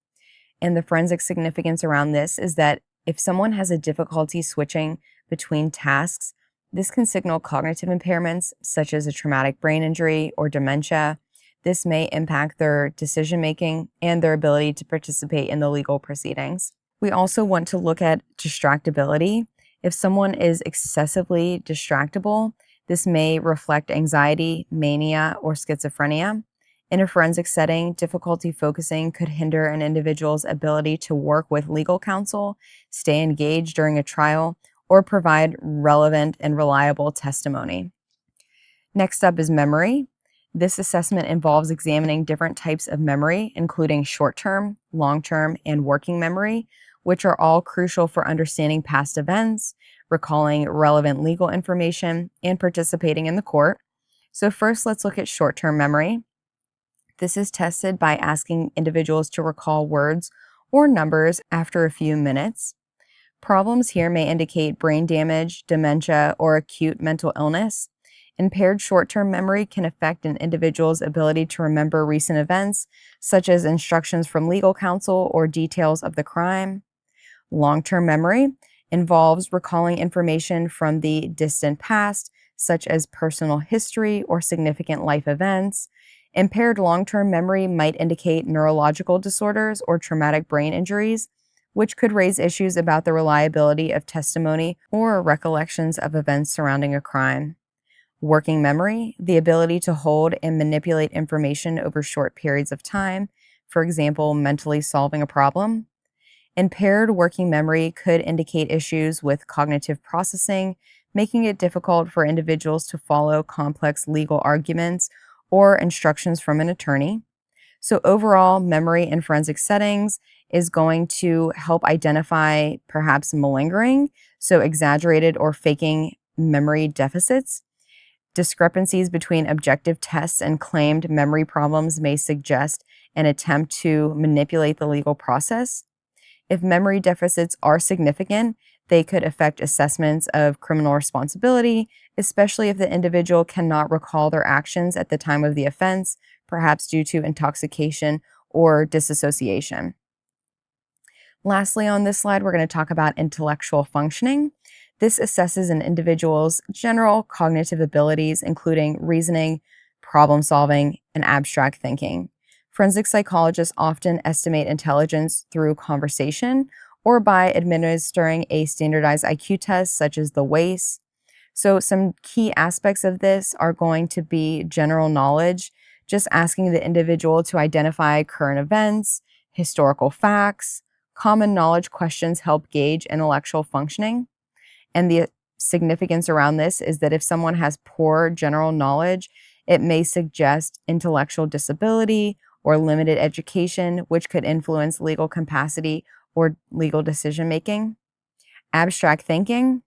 And the forensic significance around this is that if someone has a difficulty switching between tasks, this can signal cognitive impairments such as a traumatic brain injury or dementia. This may impact their decision-making and their ability to participate in the legal proceedings. We also want to look at distractibility. If someone is excessively distractible, this may reflect anxiety, mania, or schizophrenia. In a forensic setting, difficulty focusing could hinder an individual's ability to work with legal counsel, stay engaged during a trial, or provide relevant and reliable testimony. Next up is memory. This assessment involves examining different types of memory, including short-term, long-term, and working memory, which are all crucial for understanding past events, recalling relevant legal information, and participating in the court. So first, let's look at short-term memory. This is tested by asking individuals to recall words or numbers after a few minutes. Problems here may indicate brain damage, dementia, or acute mental illness. Impaired short-term memory can affect an individual's ability to remember recent events, such as instructions from legal counsel or details of the crime. Long-term memory involves recalling information from the distant past, such as personal history or significant life events. Impaired long-term memory might indicate neurological disorders or traumatic brain injuries, which could raise issues about the reliability of testimony or recollections of events surrounding a crime. Working memory, the ability to hold and manipulate information over short periods of time, for example, mentally solving a problem. Impaired working memory could indicate issues with cognitive processing, making it difficult for individuals to follow complex legal arguments or instructions from an attorney. So overall, memory in forensic settings is going to help identify perhaps malingering, so exaggerated or faking memory deficits. Discrepancies between objective tests and claimed memory problems may suggest an attempt to manipulate the legal process. If memory deficits are significant, they could affect assessments of criminal responsibility, especially if the individual cannot recall their actions at the time of the offense, perhaps due to intoxication or disassociation. Lastly, on this slide, we're going to talk about intellectual functioning. This assesses an individual's general cognitive abilities, including reasoning, problem solving, and abstract thinking. Forensic psychologists often estimate intelligence through conversation or by administering a standardized IQ test, such as the WACE. So some key aspects of this are going to be general knowledge, just asking the individual to identify current events, historical facts. Common knowledge questions help gauge intellectual functioning. And the significance around this is that if someone has poor general knowledge, it may suggest intellectual disability or limited education, which could influence legal capacity or legal decision making. Abstract thinking.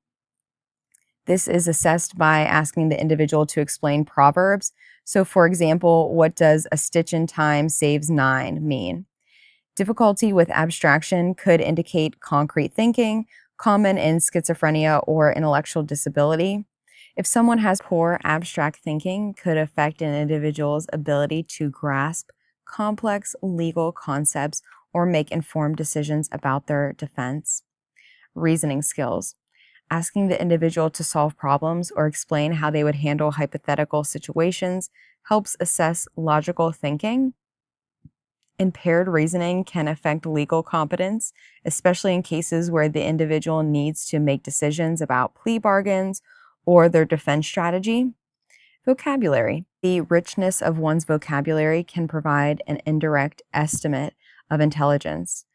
This is assessed by asking the individual to explain proverbs. So, for example, what does "a stitch in time saves 9" mean? Difficulty with abstraction could indicate concrete thinking, common in schizophrenia or intellectual disability. If someone has poor abstract thinking, could affect an individual's ability to grasp complex legal concepts or make informed decisions about their defense. Reasoning skills. Asking the individual to solve problems or explain how they would handle hypothetical situations helps assess logical thinking. Impaired reasoning can affect legal competence, especially in cases where the individual needs to make decisions about plea bargains or their defense strategy. Vocabulary. The richness of one's vocabulary can provide an indirect estimate of intelligence.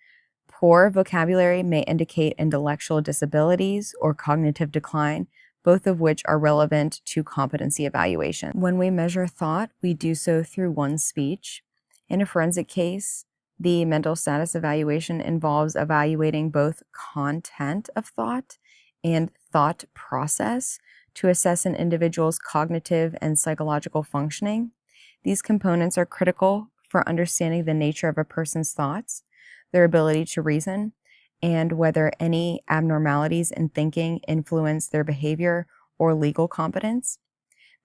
Poor vocabulary may indicate intellectual disabilities or cognitive decline, both of which are relevant to competency evaluation. When we measure thought, we do so through one's speech. In a forensic case, the mental status evaluation involves evaluating both content of thought and thought process to assess an individual's cognitive and psychological functioning. These components are critical for understanding the nature of a person's thoughts, their ability to reason, and whether any abnormalities in thinking influence their behavior or legal competence.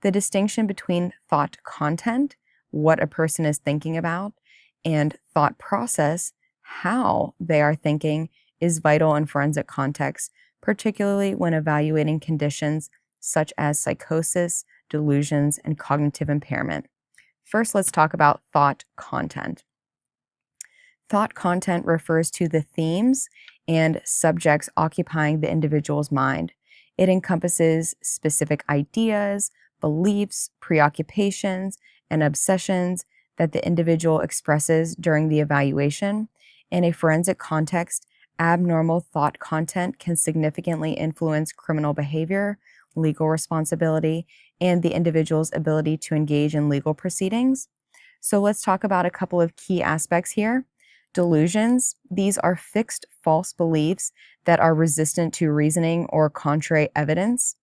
The distinction between thought content, what a person is thinking about, and thought process, how they are thinking, is vital in forensic context, particularly when evaluating conditions such as psychosis, delusions, and cognitive impairment. First, let's talk about thought content. Thought content refers to the themes and subjects occupying the individual's mind. It encompasses specific ideas, beliefs, preoccupations, and obsessions that the individual expresses during the evaluation. In a forensic context, abnormal thought content can significantly influence criminal behavior, legal responsibility, and the individual's ability to engage in legal proceedings. So let's talk about a couple of key aspects here. Delusions, these are fixed false beliefs that are resistant to reasoning or contrary evidence.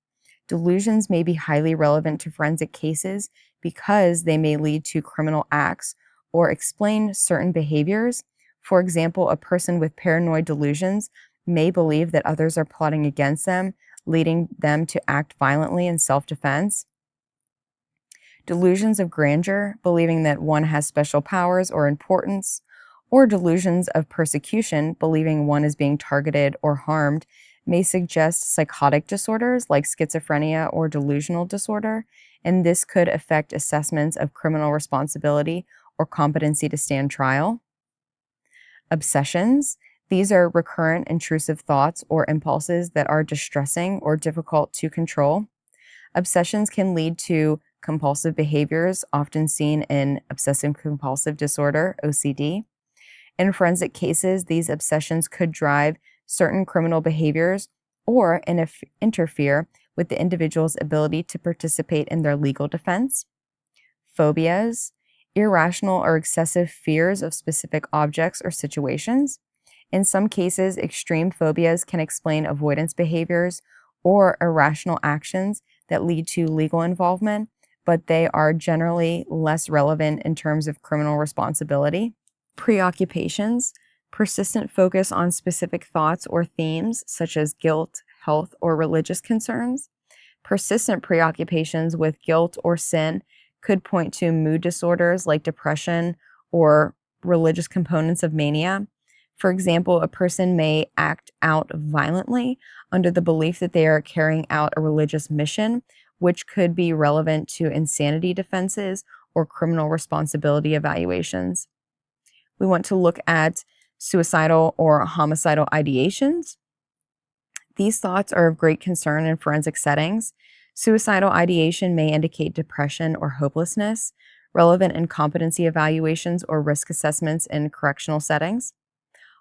Delusions may be highly relevant to forensic cases because they may lead to criminal acts or explain certain behaviors. For example, a person with paranoid delusions may believe that others are plotting against them, leading them to act violently in self-defense. Delusions of grandeur, believing that one has special powers or importance, or delusions of persecution, believing one is being targeted or harmed, may suggest psychotic disorders like schizophrenia or delusional disorder, and this could affect assessments of criminal responsibility or competency to stand trial. Obsessions, these are recurrent intrusive thoughts or impulses that are distressing or difficult to control. Obsessions can lead to compulsive behaviors, often seen in obsessive compulsive disorder, OCD. In forensic cases, these obsessions could drive certain criminal behaviors or interfere with the individual's ability to participate in their legal defense. Phobias, irrational or excessive fears of specific objects or situations. In some cases, extreme phobias can explain avoidance behaviors or irrational actions that lead to legal involvement, but they are generally less relevant in terms of criminal responsibility. Preoccupations, persistent focus on specific thoughts or themes such as guilt, health, or religious concerns. Persistent preoccupations with guilt or sin could point to mood disorders like depression or religious components of mania. For example, a person may act out violently under the belief that they are carrying out a religious mission, which could be relevant to insanity defenses or criminal responsibility evaluations. We want to look at suicidal or homicidal ideations. These thoughts are of great concern in forensic settings. Suicidal ideation may indicate depression or hopelessness, relevant in competency evaluations or risk assessments in correctional settings.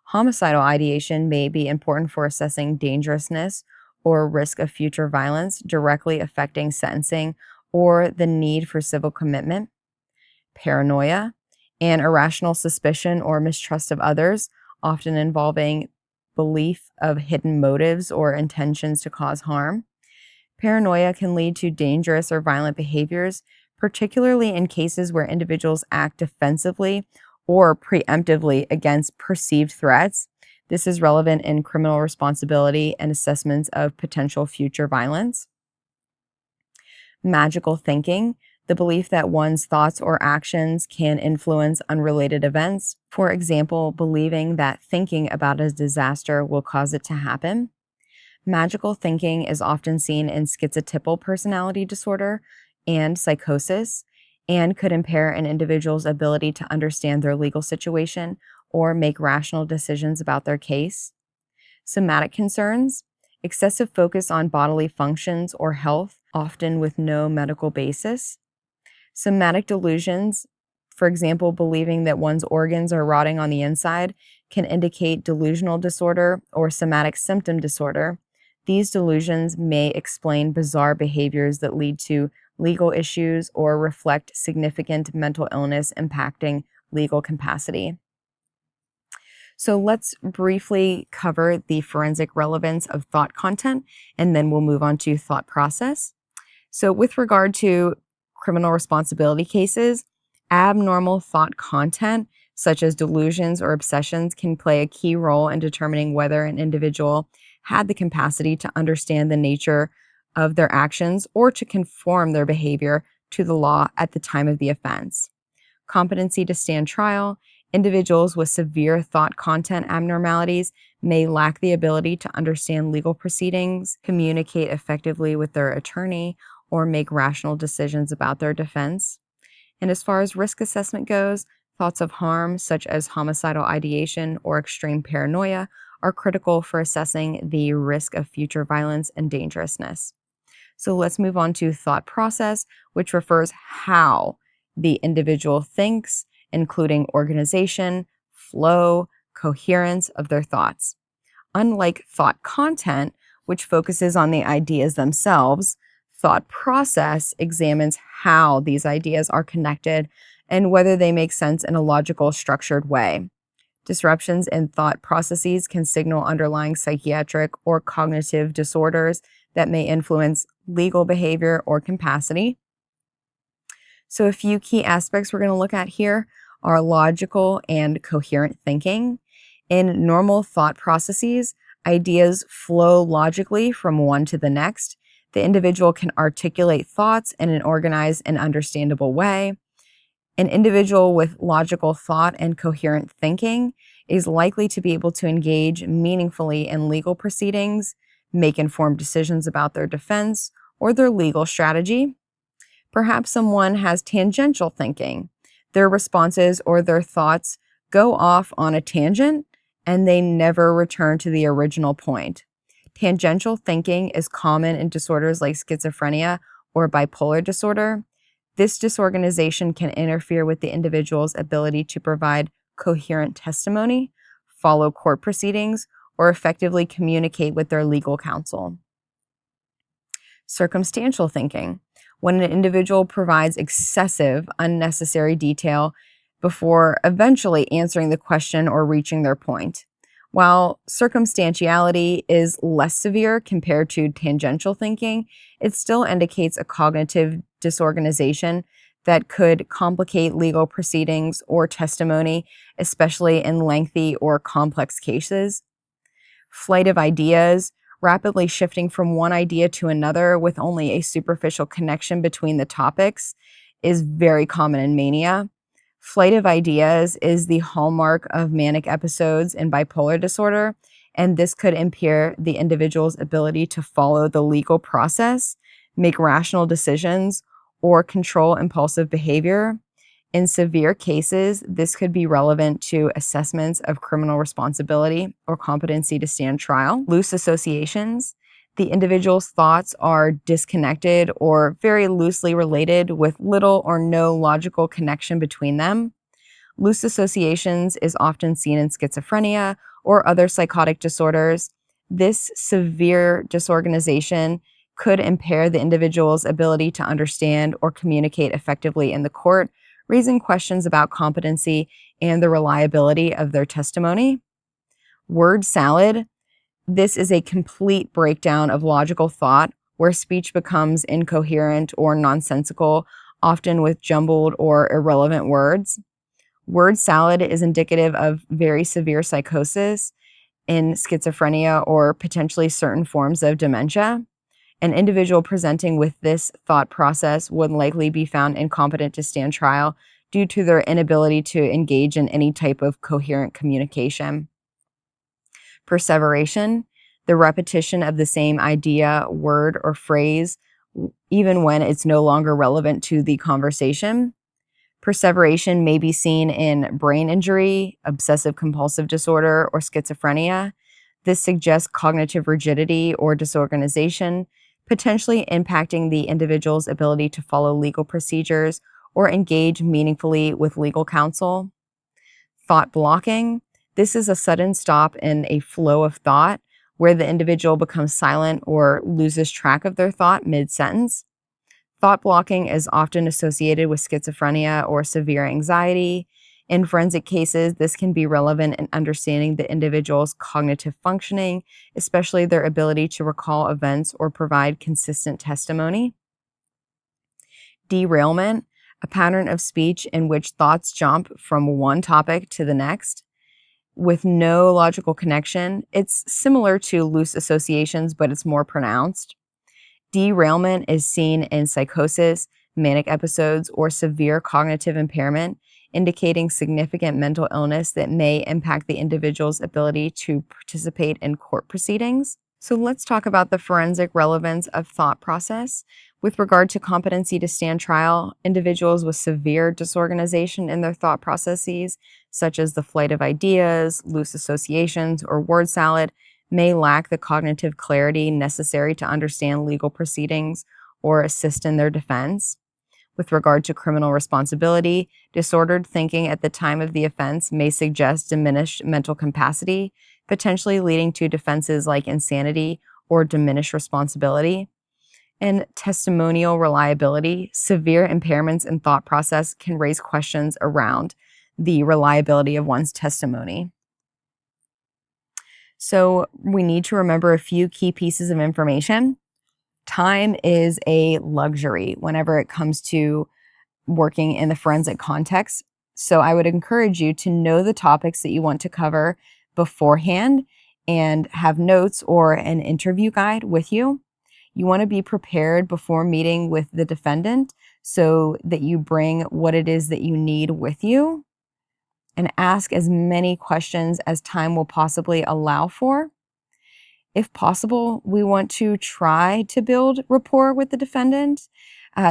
Homicidal ideation may be important for assessing dangerousness or risk of future violence, directly affecting sentencing or the need for civil commitment. Paranoia and irrational suspicion or mistrust of others, often involving belief of hidden motives or intentions to cause harm. Paranoia can lead to dangerous or violent behaviors, particularly in cases where individuals act defensively or preemptively against perceived threats. This is relevant in criminal responsibility and assessments of potential future violence. Magical thinking, the belief that one's thoughts or actions can influence unrelated events. For example, believing that thinking about a disaster will cause it to happen. Magical thinking is often seen in schizotypal personality disorder and psychosis, and could impair an individual's ability to understand their legal situation or make rational decisions about their case. Somatic concerns, excessive focus on bodily functions or health, often with no medical basis. Somatic delusions, for example, believing that one's organs are rotting on the inside, can indicate delusional disorder or somatic symptom disorder. These delusions may explain bizarre behaviors that lead to legal issues or reflect significant mental illness impacting legal capacity. So let's briefly cover the forensic relevance of thought content, and then we'll move on to thought process. So with regard to criminal responsibility cases, abnormal thought content, such as delusions or obsessions, can play a key role in determining whether an individual had the capacity to understand the nature of their actions or to conform their behavior to the law at the time of the offense. Competency to stand trial, individuals with severe thought content abnormalities may lack the ability to understand legal proceedings, communicate effectively with their attorney, or make rational decisions about their defense. And as far as risk assessment goes, thoughts of harm, such as homicidal ideation or extreme paranoia, are critical for assessing the risk of future violence and dangerousness. So let's move on to thought process, which refers how the individual thinks, including organization, flow, coherence of their thoughts. Unlike thought content, which focuses on the ideas themselves, thought process examines how these ideas are connected and whether they make sense in a logical, structured way. Disruptions in thought processes can signal underlying psychiatric or cognitive disorders that may influence legal behavior or capacity. So, a few key aspects we're going to look at here are logical and coherent thinking. In normal thought processes, ideas flow logically from one to the next. The individual can articulate thoughts in an organized and understandable way. An individual with logical thought and coherent thinking is likely to be able to engage meaningfully in legal proceedings, make informed decisions about their defense or their legal strategy. Perhaps someone has tangential thinking. Their responses or their thoughts go off on a tangent and they never return to the original point. Tangential thinking is common in disorders like schizophrenia or bipolar disorder. This disorganization can interfere with the individual's ability to provide coherent testimony, follow court proceedings, or effectively communicate with their legal counsel. Circumstantial thinking, when an individual provides excessive, unnecessary detail before eventually answering the question or reaching their point. While circumstantiality is less severe compared to tangential thinking, it still indicates a cognitive disorganization that could complicate legal proceedings or testimony, especially in lengthy or complex cases. Flight of ideas, rapidly shifting from one idea to another with only a superficial connection between the topics, is very common in mania. Flight of ideas is the hallmark of manic episodes in bipolar disorder, and this could impair the individual's ability to follow the legal process, make rational decisions, or control impulsive behavior. In severe cases, this could be relevant to assessments of criminal responsibility or competency to stand trial. Loose associations. The individual's thoughts are disconnected or very loosely related with little or no logical connection between them. Loose associations is often seen in schizophrenia or other psychotic disorders. This severe disorganization could impair the individual's ability to understand or communicate effectively in the court, raising questions about competency and the reliability of their testimony. Word salad. This is a complete breakdown of logical thought where speech becomes incoherent or nonsensical, often with jumbled or irrelevant words. Word salad is indicative of very severe psychosis in schizophrenia or potentially certain forms of dementia. An individual presenting with this thought process would likely be found incompetent to stand trial due to their inability to engage in any type of coherent communication. Perseveration, the repetition of the same idea, word, or phrase, even when it's no longer relevant to the conversation. Perseveration may be seen in brain injury, obsessive compulsive disorder, or schizophrenia. This suggests cognitive rigidity or disorganization, potentially impacting the individual's ability to follow legal procedures or engage meaningfully with legal counsel. Thought blocking. This is a sudden stop in a flow of thought where the individual becomes silent or loses track of their thought mid-sentence. Thought blocking is often associated with schizophrenia or severe anxiety. In forensic cases, this can be relevant in understanding the individual's cognitive functioning, especially their ability to recall events or provide consistent testimony. Derailment, a pattern of speech in which thoughts jump from one topic to the next with no logical connection. It's similar to loose associations, but it's more pronounced. Derailment is seen in psychosis, manic episodes, or severe cognitive impairment, indicating significant mental illness that may impact the individual's ability to participate in court proceedings. So let's talk about the forensic relevance of thought process. With regard to competency to stand trial, individuals with severe disorganization in their thought processes, such as the flight of ideas, loose associations, or word salad, may lack the cognitive clarity necessary to understand legal proceedings or assist in their defense. With regard to criminal responsibility, disordered thinking at the time of the offense may suggest diminished mental capacity, potentially leading to defenses like insanity or diminished responsibility. And testimonial reliability, severe impairments in thought process can raise questions around the reliability of one's testimony. So we need to remember a few key pieces of information. Time is a luxury whenever it comes to working in the forensic context. So I would encourage you to know the topics that you want to cover beforehand and have notes or an interview guide with you. You want to be prepared before meeting with the defendant so that you bring what it is that you need with you and ask as many questions as time will possibly allow for. If possible, we want to try to build rapport with the defendant.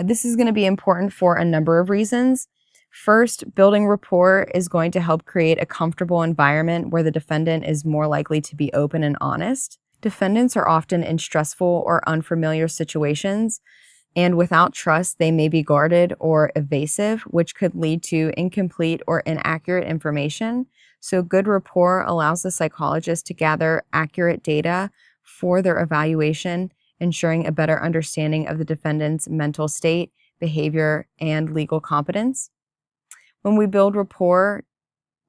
This is going to be important for a number of reasons. First, building rapport is going to help create a comfortable environment where the defendant is more likely to be open and honest. Defendants are often in stressful or unfamiliar situations, and without trust, they may be guarded or evasive, which could lead to incomplete or inaccurate information. So, good rapport allows the psychologist to gather accurate data for their evaluation, ensuring a better understanding of the defendant's mental state, behavior, and legal competence. When we build rapport,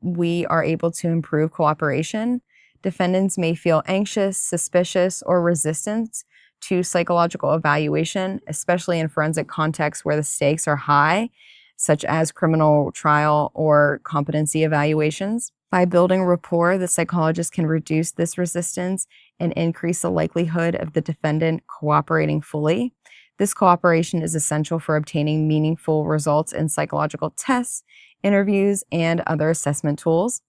we are able to improve cooperation. Defendants may feel anxious, suspicious, or resistant to psychological evaluation, especially in forensic contexts where the stakes are high, such as criminal trial or competency evaluations. By building rapport, the psychologist can reduce this resistance and increase the likelihood of the defendant cooperating fully. This cooperation is essential for obtaining meaningful results in psychological tests, interviews, and other assessment tools.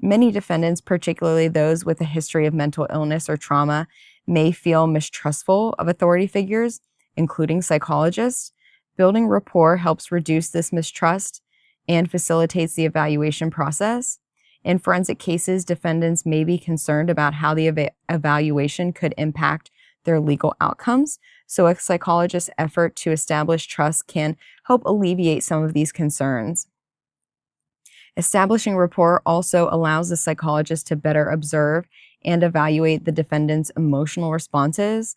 Many defendants, particularly those with a history of mental illness or trauma, may feel mistrustful of authority figures, including psychologists. Building rapport helps reduce this mistrust and facilitates the evaluation process. In forensic cases, defendants may be concerned about how the evaluation could impact their legal outcomes. So a psychologist's effort to establish trust can help alleviate some of these concerns. Establishing rapport also allows the psychologist to better observe and evaluate the defendant's emotional responses,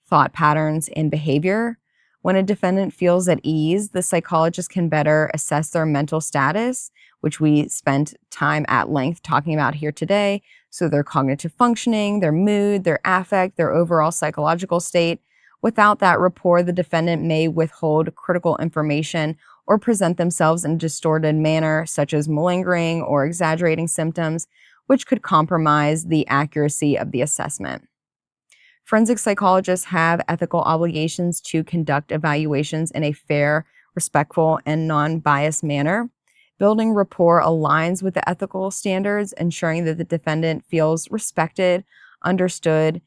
thought patterns, and behavior. When a defendant feels at ease, the psychologist can better assess their mental status, which we spent time at length talking about here today. So their cognitive functioning, their mood, their affect, their overall psychological state. Without that rapport, the defendant may withhold critical information or present themselves in a distorted manner, such as malingering or exaggerating symptoms, which could compromise the accuracy of the assessment. Forensic psychologists have ethical obligations to conduct evaluations in a fair, respectful, and non-biased manner. Building rapport aligns with the ethical standards, ensuring that the defendant feels respected, understood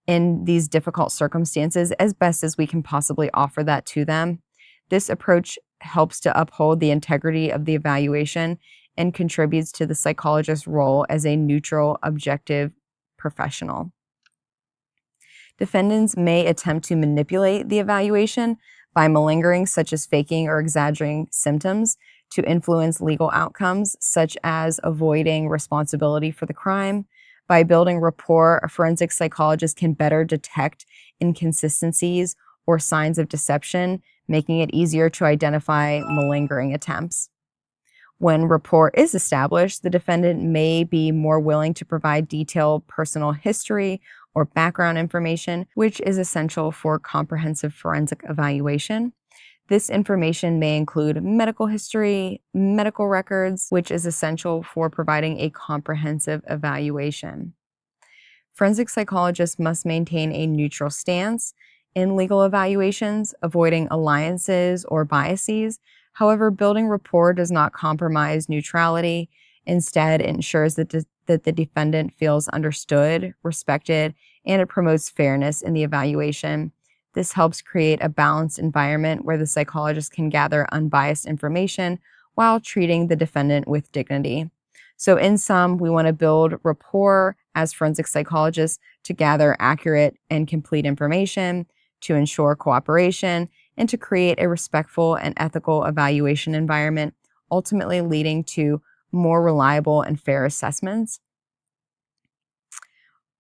in these difficult circumstances as best as we can possibly offer that to them. This approach helps to uphold the integrity of the evaluation and contributes to the psychologist's role as a neutral, objective professional. Defendants may attempt to manipulate the evaluation by malingering, such as faking or exaggerating symptoms, to influence legal outcomes, such as avoiding responsibility for the crime. By building rapport, a forensic psychologist can better detect inconsistencies or signs of deception, making it easier to identify malingering attempts. When rapport is established, the defendant may be more willing to provide detailed personal history or background information, which is essential for comprehensive forensic evaluation. This information may include medical history, medical records, which is essential for providing a comprehensive evaluation. Forensic psychologists must maintain a neutral stance in legal evaluations, avoiding alliances or biases. However, building rapport does not compromise neutrality. Instead, it ensures that the defendant feels understood, respected, and it promotes fairness in the evaluation. This helps create a balanced environment where the psychologist can gather unbiased information while treating the defendant with dignity. So in sum, we want to build rapport as forensic psychologists to gather accurate and complete information, to ensure cooperation, and to create a respectful and ethical evaluation environment, ultimately leading to more reliable and fair assessments.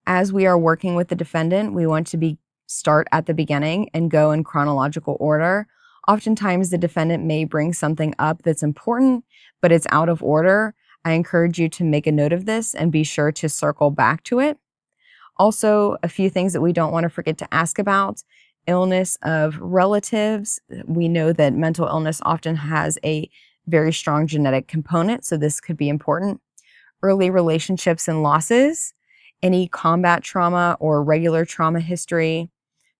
As we are working with the defendant, we want to start at the beginning and go in chronological order. Oftentimes, the defendant may bring something up that's important, but it's out of order. I encourage you to make a note of this and be sure to circle back to it. Also, a few things that we don't want to forget to ask about: illness of relatives. We know that mental illness often has a very strong genetic component, so this could be important. Early relationships and losses, any combat trauma or regular trauma history,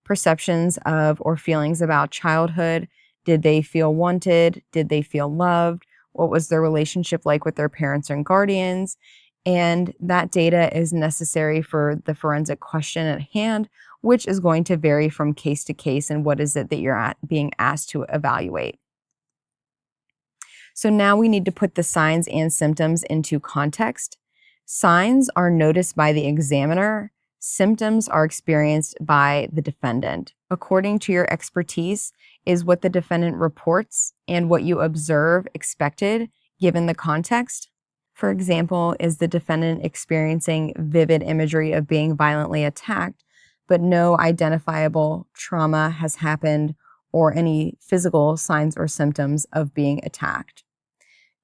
perceptions of or feelings about childhood. Did they feel wanted? Did they feel loved? What was their relationship like with their parents and guardians? And that data is necessary for the forensic question at hand, which is going to vary from case to case and what is it that you're being asked to evaluate. So now we need to put the signs and symptoms into context. Signs are noticed by the examiner. Symptoms are experienced by the defendant. According to your expertise, is what the defendant reports and what you observe expected given the context? For example, is the defendant experiencing vivid imagery of being violently attacked, but no identifiable trauma has happened or any physical signs or symptoms of being attacked?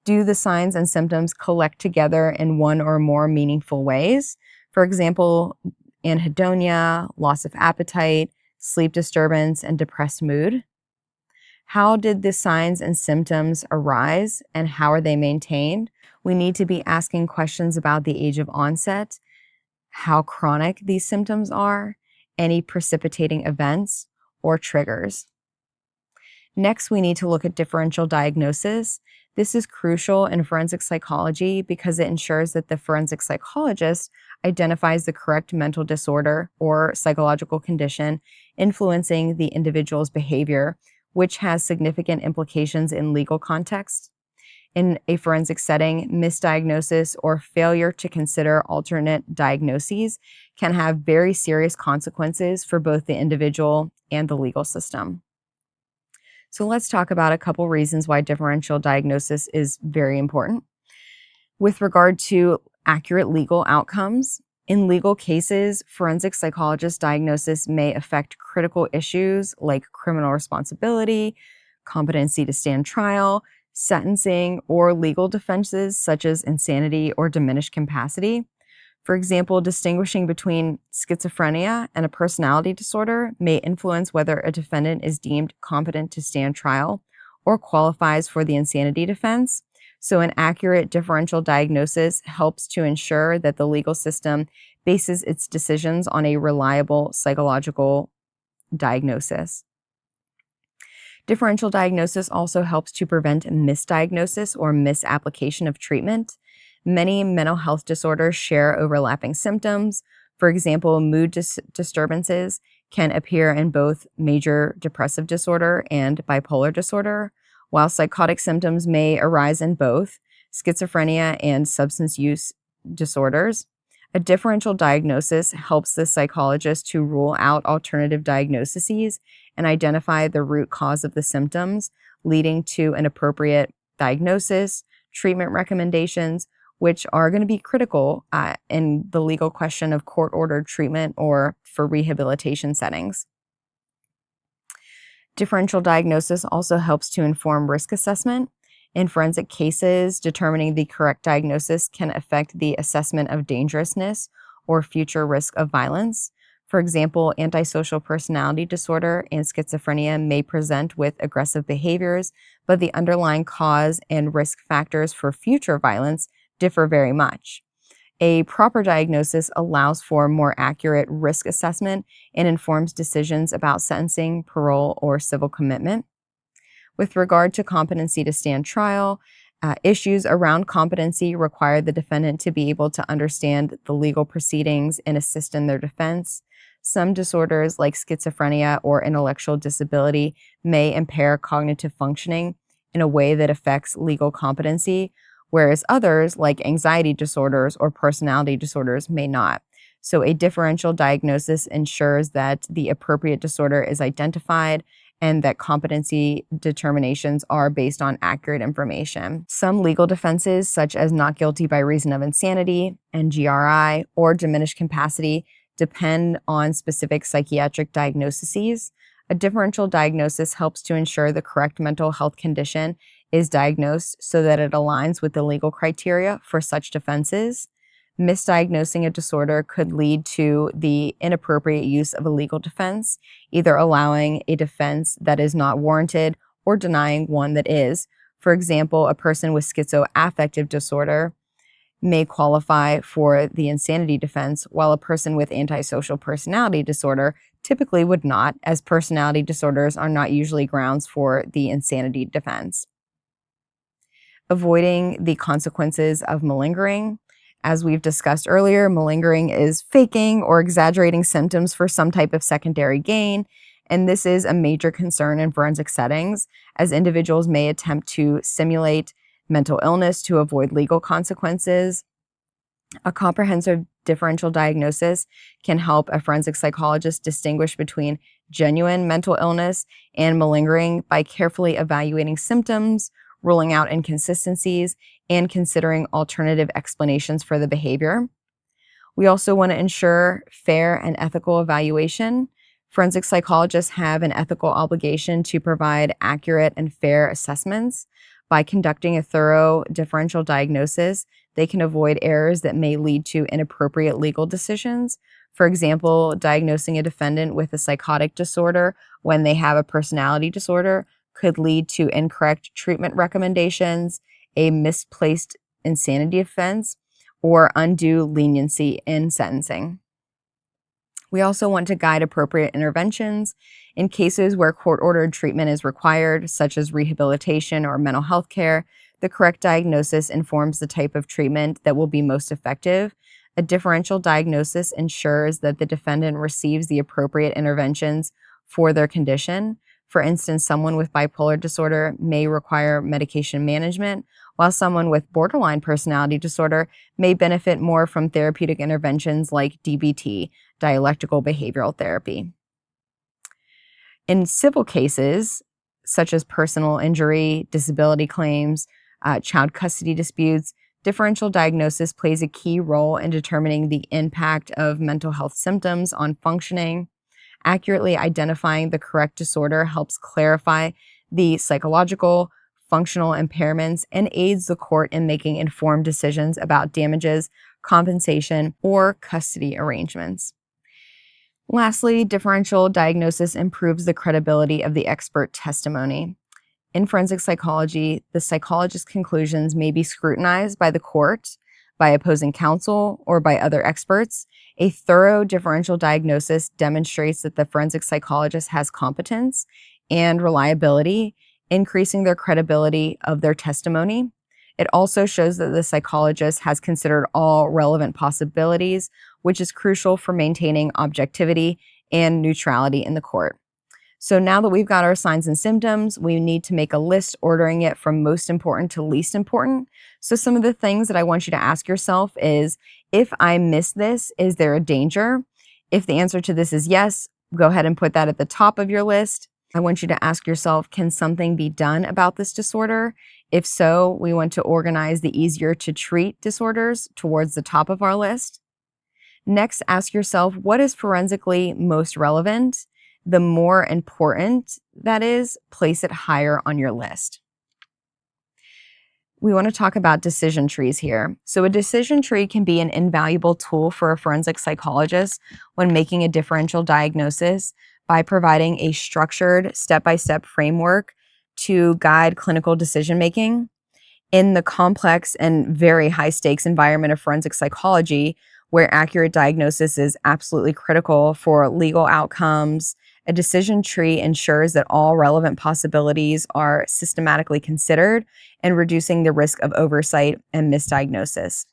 Do the signs and symptoms collect together in one or more meaningful ways? For example, anhedonia, loss of appetite, sleep disturbance, and depressed mood. How did the signs and symptoms arise and how are they maintained? We need to be asking questions about the age of onset, how chronic these symptoms are, any precipitating events or triggers. Next, we need to look at differential diagnosis. This is crucial in forensic psychology because it ensures that the forensic psychologist identifies the correct mental disorder or psychological condition influencing the individual's behavior, which has significant implications in legal context. In a forensic setting, misdiagnosis or failure to consider alternate diagnoses can have very serious consequences for both the individual and the legal system. So let's talk about a couple reasons why differential diagnosis is very important. With regard to accurate legal outcomes, in legal cases, forensic psychologist diagnosis may affect critical issues like criminal responsibility, competency to stand trial, sentencing, or legal defenses such as insanity or diminished capacity. For example, distinguishing between schizophrenia and a personality disorder may influence whether a defendant is deemed competent to stand trial or qualifies for the insanity defense. So an accurate differential diagnosis helps to ensure that the legal system bases its decisions on a reliable psychological diagnosis. Differential diagnosis also helps to prevent misdiagnosis or misapplication of treatment. Many mental health disorders share overlapping symptoms. For example, mood disturbances can appear in both major depressive disorder and bipolar disorder, while psychotic symptoms may arise in both schizophrenia and substance use disorders. A differential diagnosis helps the psychologist to rule out alternative diagnoses and identify the root cause of the symptoms, leading to an appropriate diagnosis, treatment recommendations, which are going to be critical in the legal question of court-ordered treatment or for rehabilitation settings. Differential diagnosis also helps to inform risk assessment. In forensic cases, determining the correct diagnosis can affect the assessment of dangerousness or future risk of violence. For example, antisocial personality disorder and schizophrenia may present with aggressive behaviors, but the underlying cause and risk factors for future violence differ very much. A proper diagnosis allows for more accurate risk assessment and informs decisions about sentencing, parole, or civil commitment. With regard to competency to stand trial, issues around competency require the defendant to be able to understand the legal proceedings and assist in their defense. Some disorders like schizophrenia or intellectual disability may impair cognitive functioning in a way that affects legal competency, whereas others, like anxiety disorders or personality disorders, may not. So a differential diagnosis ensures that the appropriate disorder is identified and that competency determinations are based on accurate information. Some legal defenses, such as not guilty by reason of insanity, NGRI, or diminished capacity, depend on specific psychiatric diagnoses. A differential diagnosis helps to ensure the correct mental health condition is diagnosed so that it aligns with the legal criteria for such defenses. Misdiagnosing a disorder could lead to the inappropriate use of a legal defense, either allowing a defense that is not warranted or denying one that is. For example, a person with schizoaffective disorder may qualify for the insanity defense, while a person with antisocial personality disorder typically would not, as personality disorders are not usually grounds for the insanity defense. Avoiding the consequences of malingering. As we've discussed earlier, malingering is faking or exaggerating symptoms for some type of secondary gain, and this is a major concern in forensic settings, as individuals may attempt to simulate mental illness to avoid legal consequences. A comprehensive differential diagnosis can help a forensic psychologist distinguish between genuine mental illness and malingering by carefully evaluating symptoms, ruling out inconsistencies, and considering alternative explanations for the behavior. We also want to ensure fair and ethical evaluation. Forensic psychologists have an ethical obligation to provide accurate and fair assessments. By conducting a thorough differential diagnosis, they can avoid errors that may lead to inappropriate legal decisions. For example, diagnosing a defendant with a psychotic disorder when they have a personality disorder could lead to incorrect treatment recommendations, a misplaced insanity offense, or undue leniency in sentencing. We also want to guide appropriate interventions in cases where court-ordered treatment is required, such as rehabilitation or mental health care. The correct diagnosis informs the type of treatment that will be most effective. A differential diagnosis ensures that the defendant receives the appropriate interventions for their condition. For instance, someone with bipolar disorder may require medication management, while someone with borderline personality disorder may benefit more from therapeutic interventions like DBT, dialectical behavioral therapy. In civil cases, such as personal injury, disability claims, child custody disputes, differential diagnosis plays a key role in determining the impact of mental health symptoms on functioning. Accurately identifying the correct disorder helps clarify the psychological, functional impairments and aids the court in making informed decisions about damages, compensation, or custody arrangements. Lastly, differential diagnosis improves the credibility of the expert testimony. In forensic psychology, the psychologist's conclusions may be scrutinized by the court, by opposing counsel, or by other experts. A thorough differential diagnosis demonstrates that the forensic psychologist has competence and reliability, increasing their credibility of their testimony. It also shows that the psychologist has considered all relevant possibilities, which is crucial for maintaining objectivity and neutrality in the court. So now that we've got our signs and symptoms, we need to make a list ordering it from most important to least important. So some of the things that I want you to ask yourself is, if I miss this, is there a danger? If the answer to this is yes, go ahead and put that at the top of your list. I want you to ask yourself, can something be done about this disorder? If so, we want to organize the easier to treat disorders towards the top of our list. Next, ask yourself, what is forensically most relevant? The more important that is, place it higher on your list. We want to talk about decision trees here. So a decision tree can be an invaluable tool for a forensic psychologist when making a differential diagnosis by providing a structured step-by-step framework to guide clinical decision-making. In the complex and very high-stakes environment of forensic psychology, where accurate diagnosis is absolutely critical for legal outcomes, a decision tree ensures that all relevant possibilities are systematically considered and reducing the risk of oversight and misdiagnosis.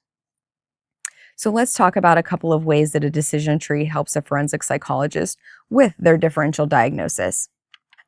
So let's talk about a couple of ways that a decision tree helps a forensic psychologist with their differential diagnosis.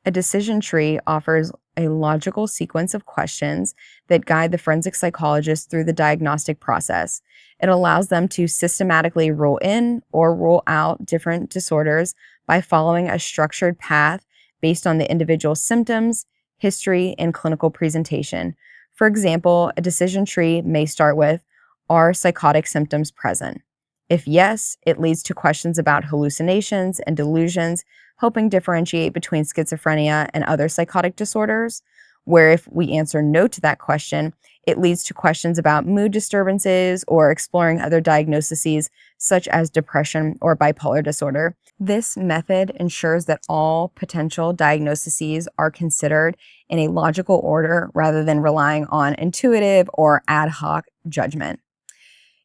A decision tree offers a logical sequence of questions that guide the forensic psychologist through the diagnostic process. It allows them to systematically rule in or rule out different disorders by following a structured path based on the individual's symptoms, history, and clinical presentation. For example, a decision tree may start with, are psychotic symptoms present? If yes, it leads to questions about hallucinations and delusions, helping differentiate between schizophrenia and other psychotic disorders. where if we answer no to that question, it leads to questions about mood disturbances or exploring other diagnoses such as depression or bipolar disorder. This method ensures that all potential diagnoses are considered in a logical order rather than relying on intuitive or ad hoc judgment.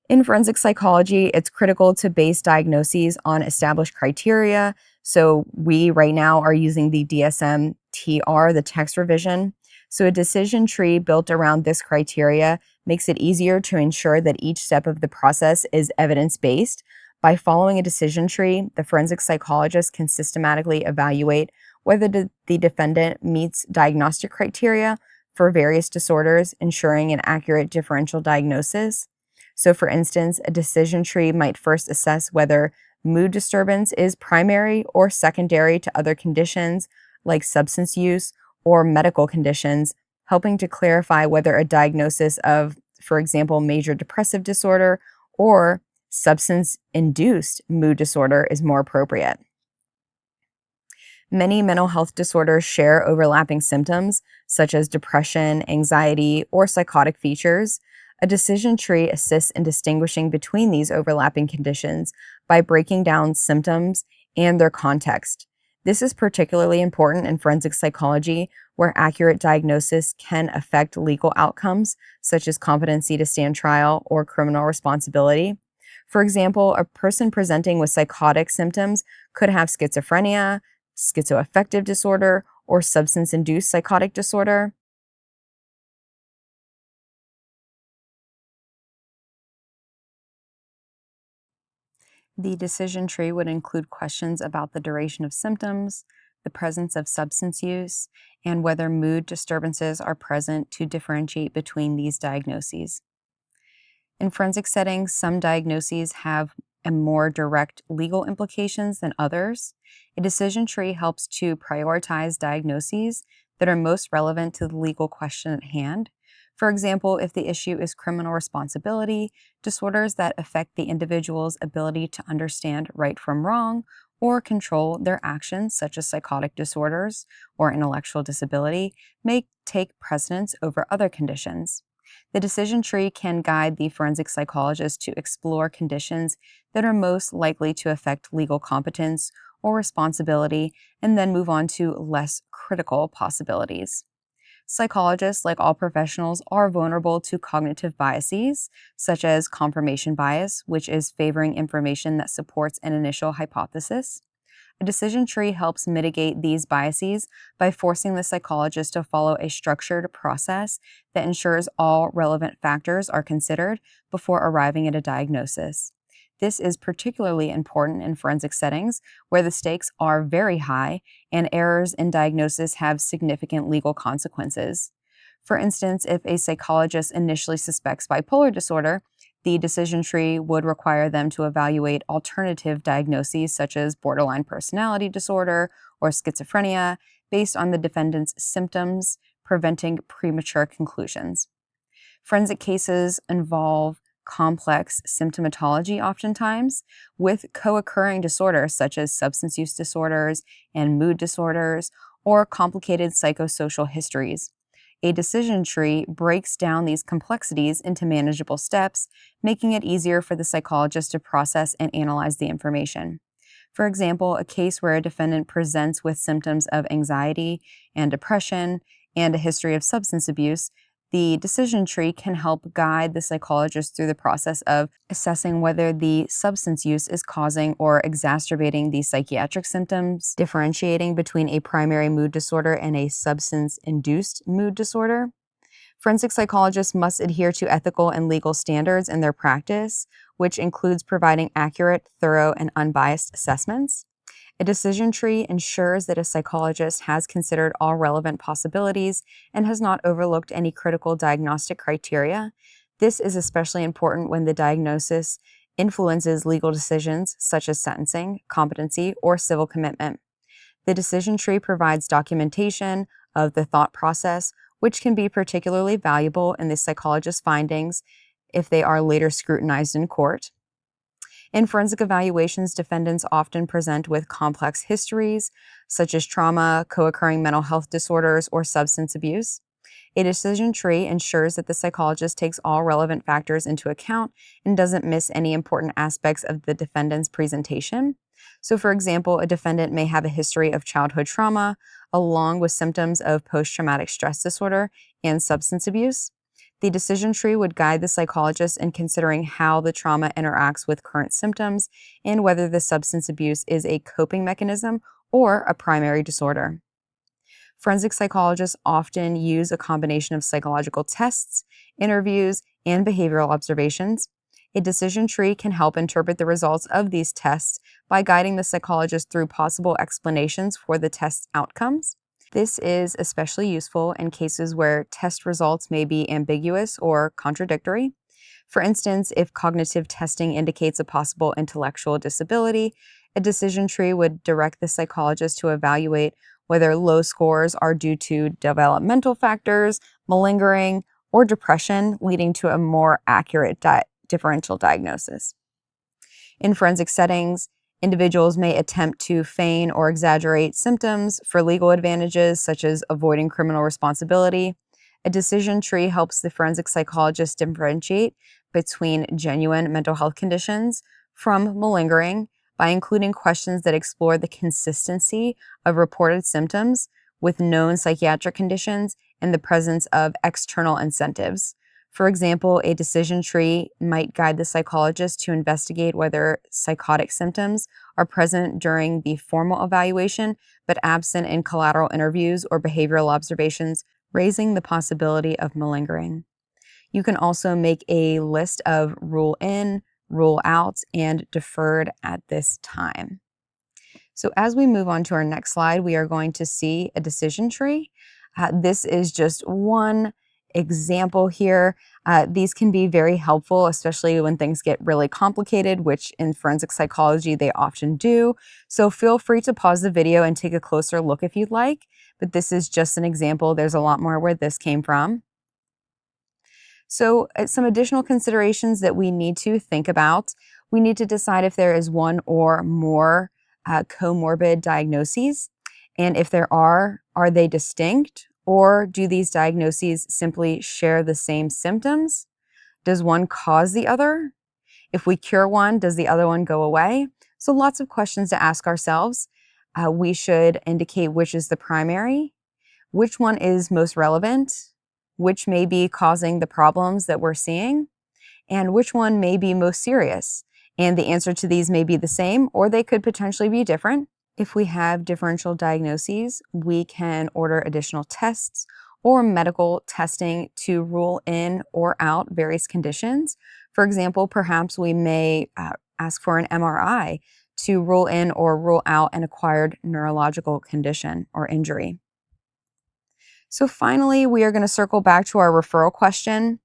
In forensic psychology, it's critical to base diagnoses on established criteria. So we right now are using the DSM-TR, the text revision. So a decision tree built around this criteria makes it easier to ensure that each step of the process is evidence-based. By following a decision tree, the forensic psychologist can systematically evaluate whether the defendant meets diagnostic criteria for various disorders, ensuring an accurate differential diagnosis. So, for instance, a decision tree might first assess whether mood disturbance is primary or secondary to other conditions like substance use or medical conditions, helping to clarify whether a diagnosis of, for example, major depressive disorder or substance-induced mood disorder is more appropriate. Many mental health disorders share overlapping symptoms, such as depression, anxiety, or psychotic features. A decision tree assists in distinguishing between these overlapping conditions by breaking down symptoms and their context. This is particularly important in forensic psychology, where accurate diagnosis can affect legal outcomes, such as competency to stand trial or criminal responsibility. For example, a person presenting with psychotic symptoms could have schizophrenia, schizoaffective disorder, or substance-induced psychotic disorder. The decision tree would include questions about the duration of symptoms, the presence of substance use, and whether mood disturbances are present to differentiate between these diagnoses. In forensic settings, some diagnoses have a more direct legal implications than others. A decision tree helps to prioritize diagnoses that are most relevant to the legal question at hand. For example, if the issue is criminal responsibility, disorders that affect the individual's ability to understand right from wrong or control their actions, such as psychotic disorders or intellectual disability, may take precedence over other conditions. The decision tree can guide the forensic psychologist to explore conditions that are most likely to affect legal competence or responsibility, and then move on to less critical possibilities. Psychologists, like all professionals, are vulnerable to cognitive biases, such as confirmation bias, which is favoring information that supports an initial hypothesis. A decision tree helps mitigate these biases by forcing the psychologist to follow a structured process that ensures all relevant factors are considered before arriving at a diagnosis. This is particularly important in forensic settings where the stakes are very high and errors in diagnosis have significant legal consequences. For instance, if a psychologist initially suspects bipolar disorder, the decision tree would require them to evaluate alternative diagnoses such as borderline personality disorder or schizophrenia based on the defendant's symptoms, preventing premature conclusions. Forensic cases involve complex symptomatology oftentimes, with co-occurring disorders such as substance use disorders and mood disorders, or complicated psychosocial histories. A decision tree breaks down these complexities into manageable steps, making it easier for the psychologist to process and analyze the information. For example, a case where a defendant presents with symptoms of anxiety and depression and a history of substance abuse, the decision tree can help guide the psychologist through the process of assessing whether the substance use is causing or exacerbating the psychiatric symptoms, differentiating between a primary mood disorder and a substance-induced mood disorder. Forensic psychologists must adhere to ethical and legal standards in their practice, which includes providing accurate, thorough, and unbiased assessments. A decision tree ensures that a psychologist has considered all relevant possibilities and has not overlooked any critical diagnostic criteria. This is especially important when the diagnosis influences legal decisions such as sentencing, competency, or civil commitment. The decision tree provides documentation of the thought process, which can be particularly valuable in the psychologist's findings if they are later scrutinized in court. In forensic evaluations, defendants often present with complex histories, such as trauma, co-occurring mental health disorders, or substance abuse. A decision tree ensures that the psychologist takes all relevant factors into account and doesn't miss any important aspects of the defendant's presentation. So, for example, a defendant may have a history of childhood trauma, along with symptoms of post-traumatic stress disorder and substance abuse. The decision tree would guide the psychologist in considering how the trauma interacts with current symptoms and whether the substance abuse is a coping mechanism or a primary disorder. Forensic psychologists often use a combination of psychological tests, interviews, and behavioral observations. A decision tree can help interpret the results of these tests by guiding the psychologist through possible explanations for the test outcomes. This is especially useful in cases where test results may be ambiguous or contradictory. For instance, if cognitive testing indicates a possible intellectual disability, a decision tree would direct the psychologist to evaluate whether low scores are due to developmental factors, malingering, or depression, leading to a more accurate differential diagnosis. In forensic settings, individuals may attempt to feign or exaggerate symptoms for legal advantages, such as avoiding criminal responsibility. A decision tree helps the forensic psychologist differentiate between genuine mental health conditions from malingering by including questions that explore the consistency of reported symptoms with known psychiatric conditions and the presence of external incentives. For example, a decision tree might guide the psychologist to investigate whether psychotic symptoms are present during the formal evaluation but absent in collateral interviews or behavioral observations, raising the possibility of malingering. You can also make a list of rule in, rule out, and deferred at this time. So as we move on to our next slide, we are going to see a decision tree. This is just one example here. These can be very helpful, especially when things get really complicated, which in forensic psychology they often do. So feel free to pause the video and take a closer look if you'd like, but this is just an example. There's a lot more where this came from. So some additional considerations that we need to think about. We need to decide if there is one or more comorbid diagnoses. And if there are they distinct, or do these diagnoses simply share the same symptoms? Does one cause the other? If we cure one, does the other one go away? So lots of questions to ask ourselves. We should indicate which is the primary, which one is most relevant, which may be causing the problems that we're seeing, and which one may be most serious. And the answer to these may be the same, or they could potentially be different. If we have differential diagnoses, we can order additional tests or medical testing to rule in or out various conditions. For example, perhaps we may ask for an MRI to rule in or rule out an acquired neurological condition or injury. So finally, we are going to circle back to our referral question.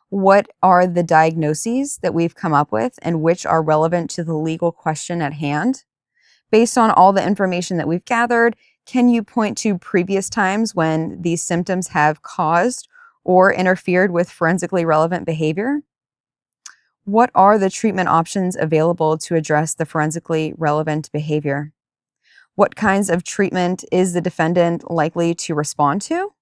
What are the diagnoses that we've come up with and which are relevant to the legal question at hand? Based on all the information that we've gathered, can you point to previous times when these symptoms have caused or interfered with forensically relevant behavior? What are the treatment options available to address the forensically relevant behavior? What kinds of treatment is the defendant likely to respond to?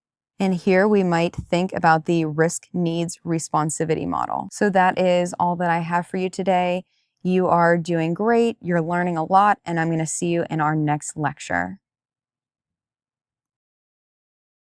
And here we might think about the risk needs responsivity model. So that is all that I have for you today. You are doing great, you're learning a lot, and I'm going to see you in our next lecture.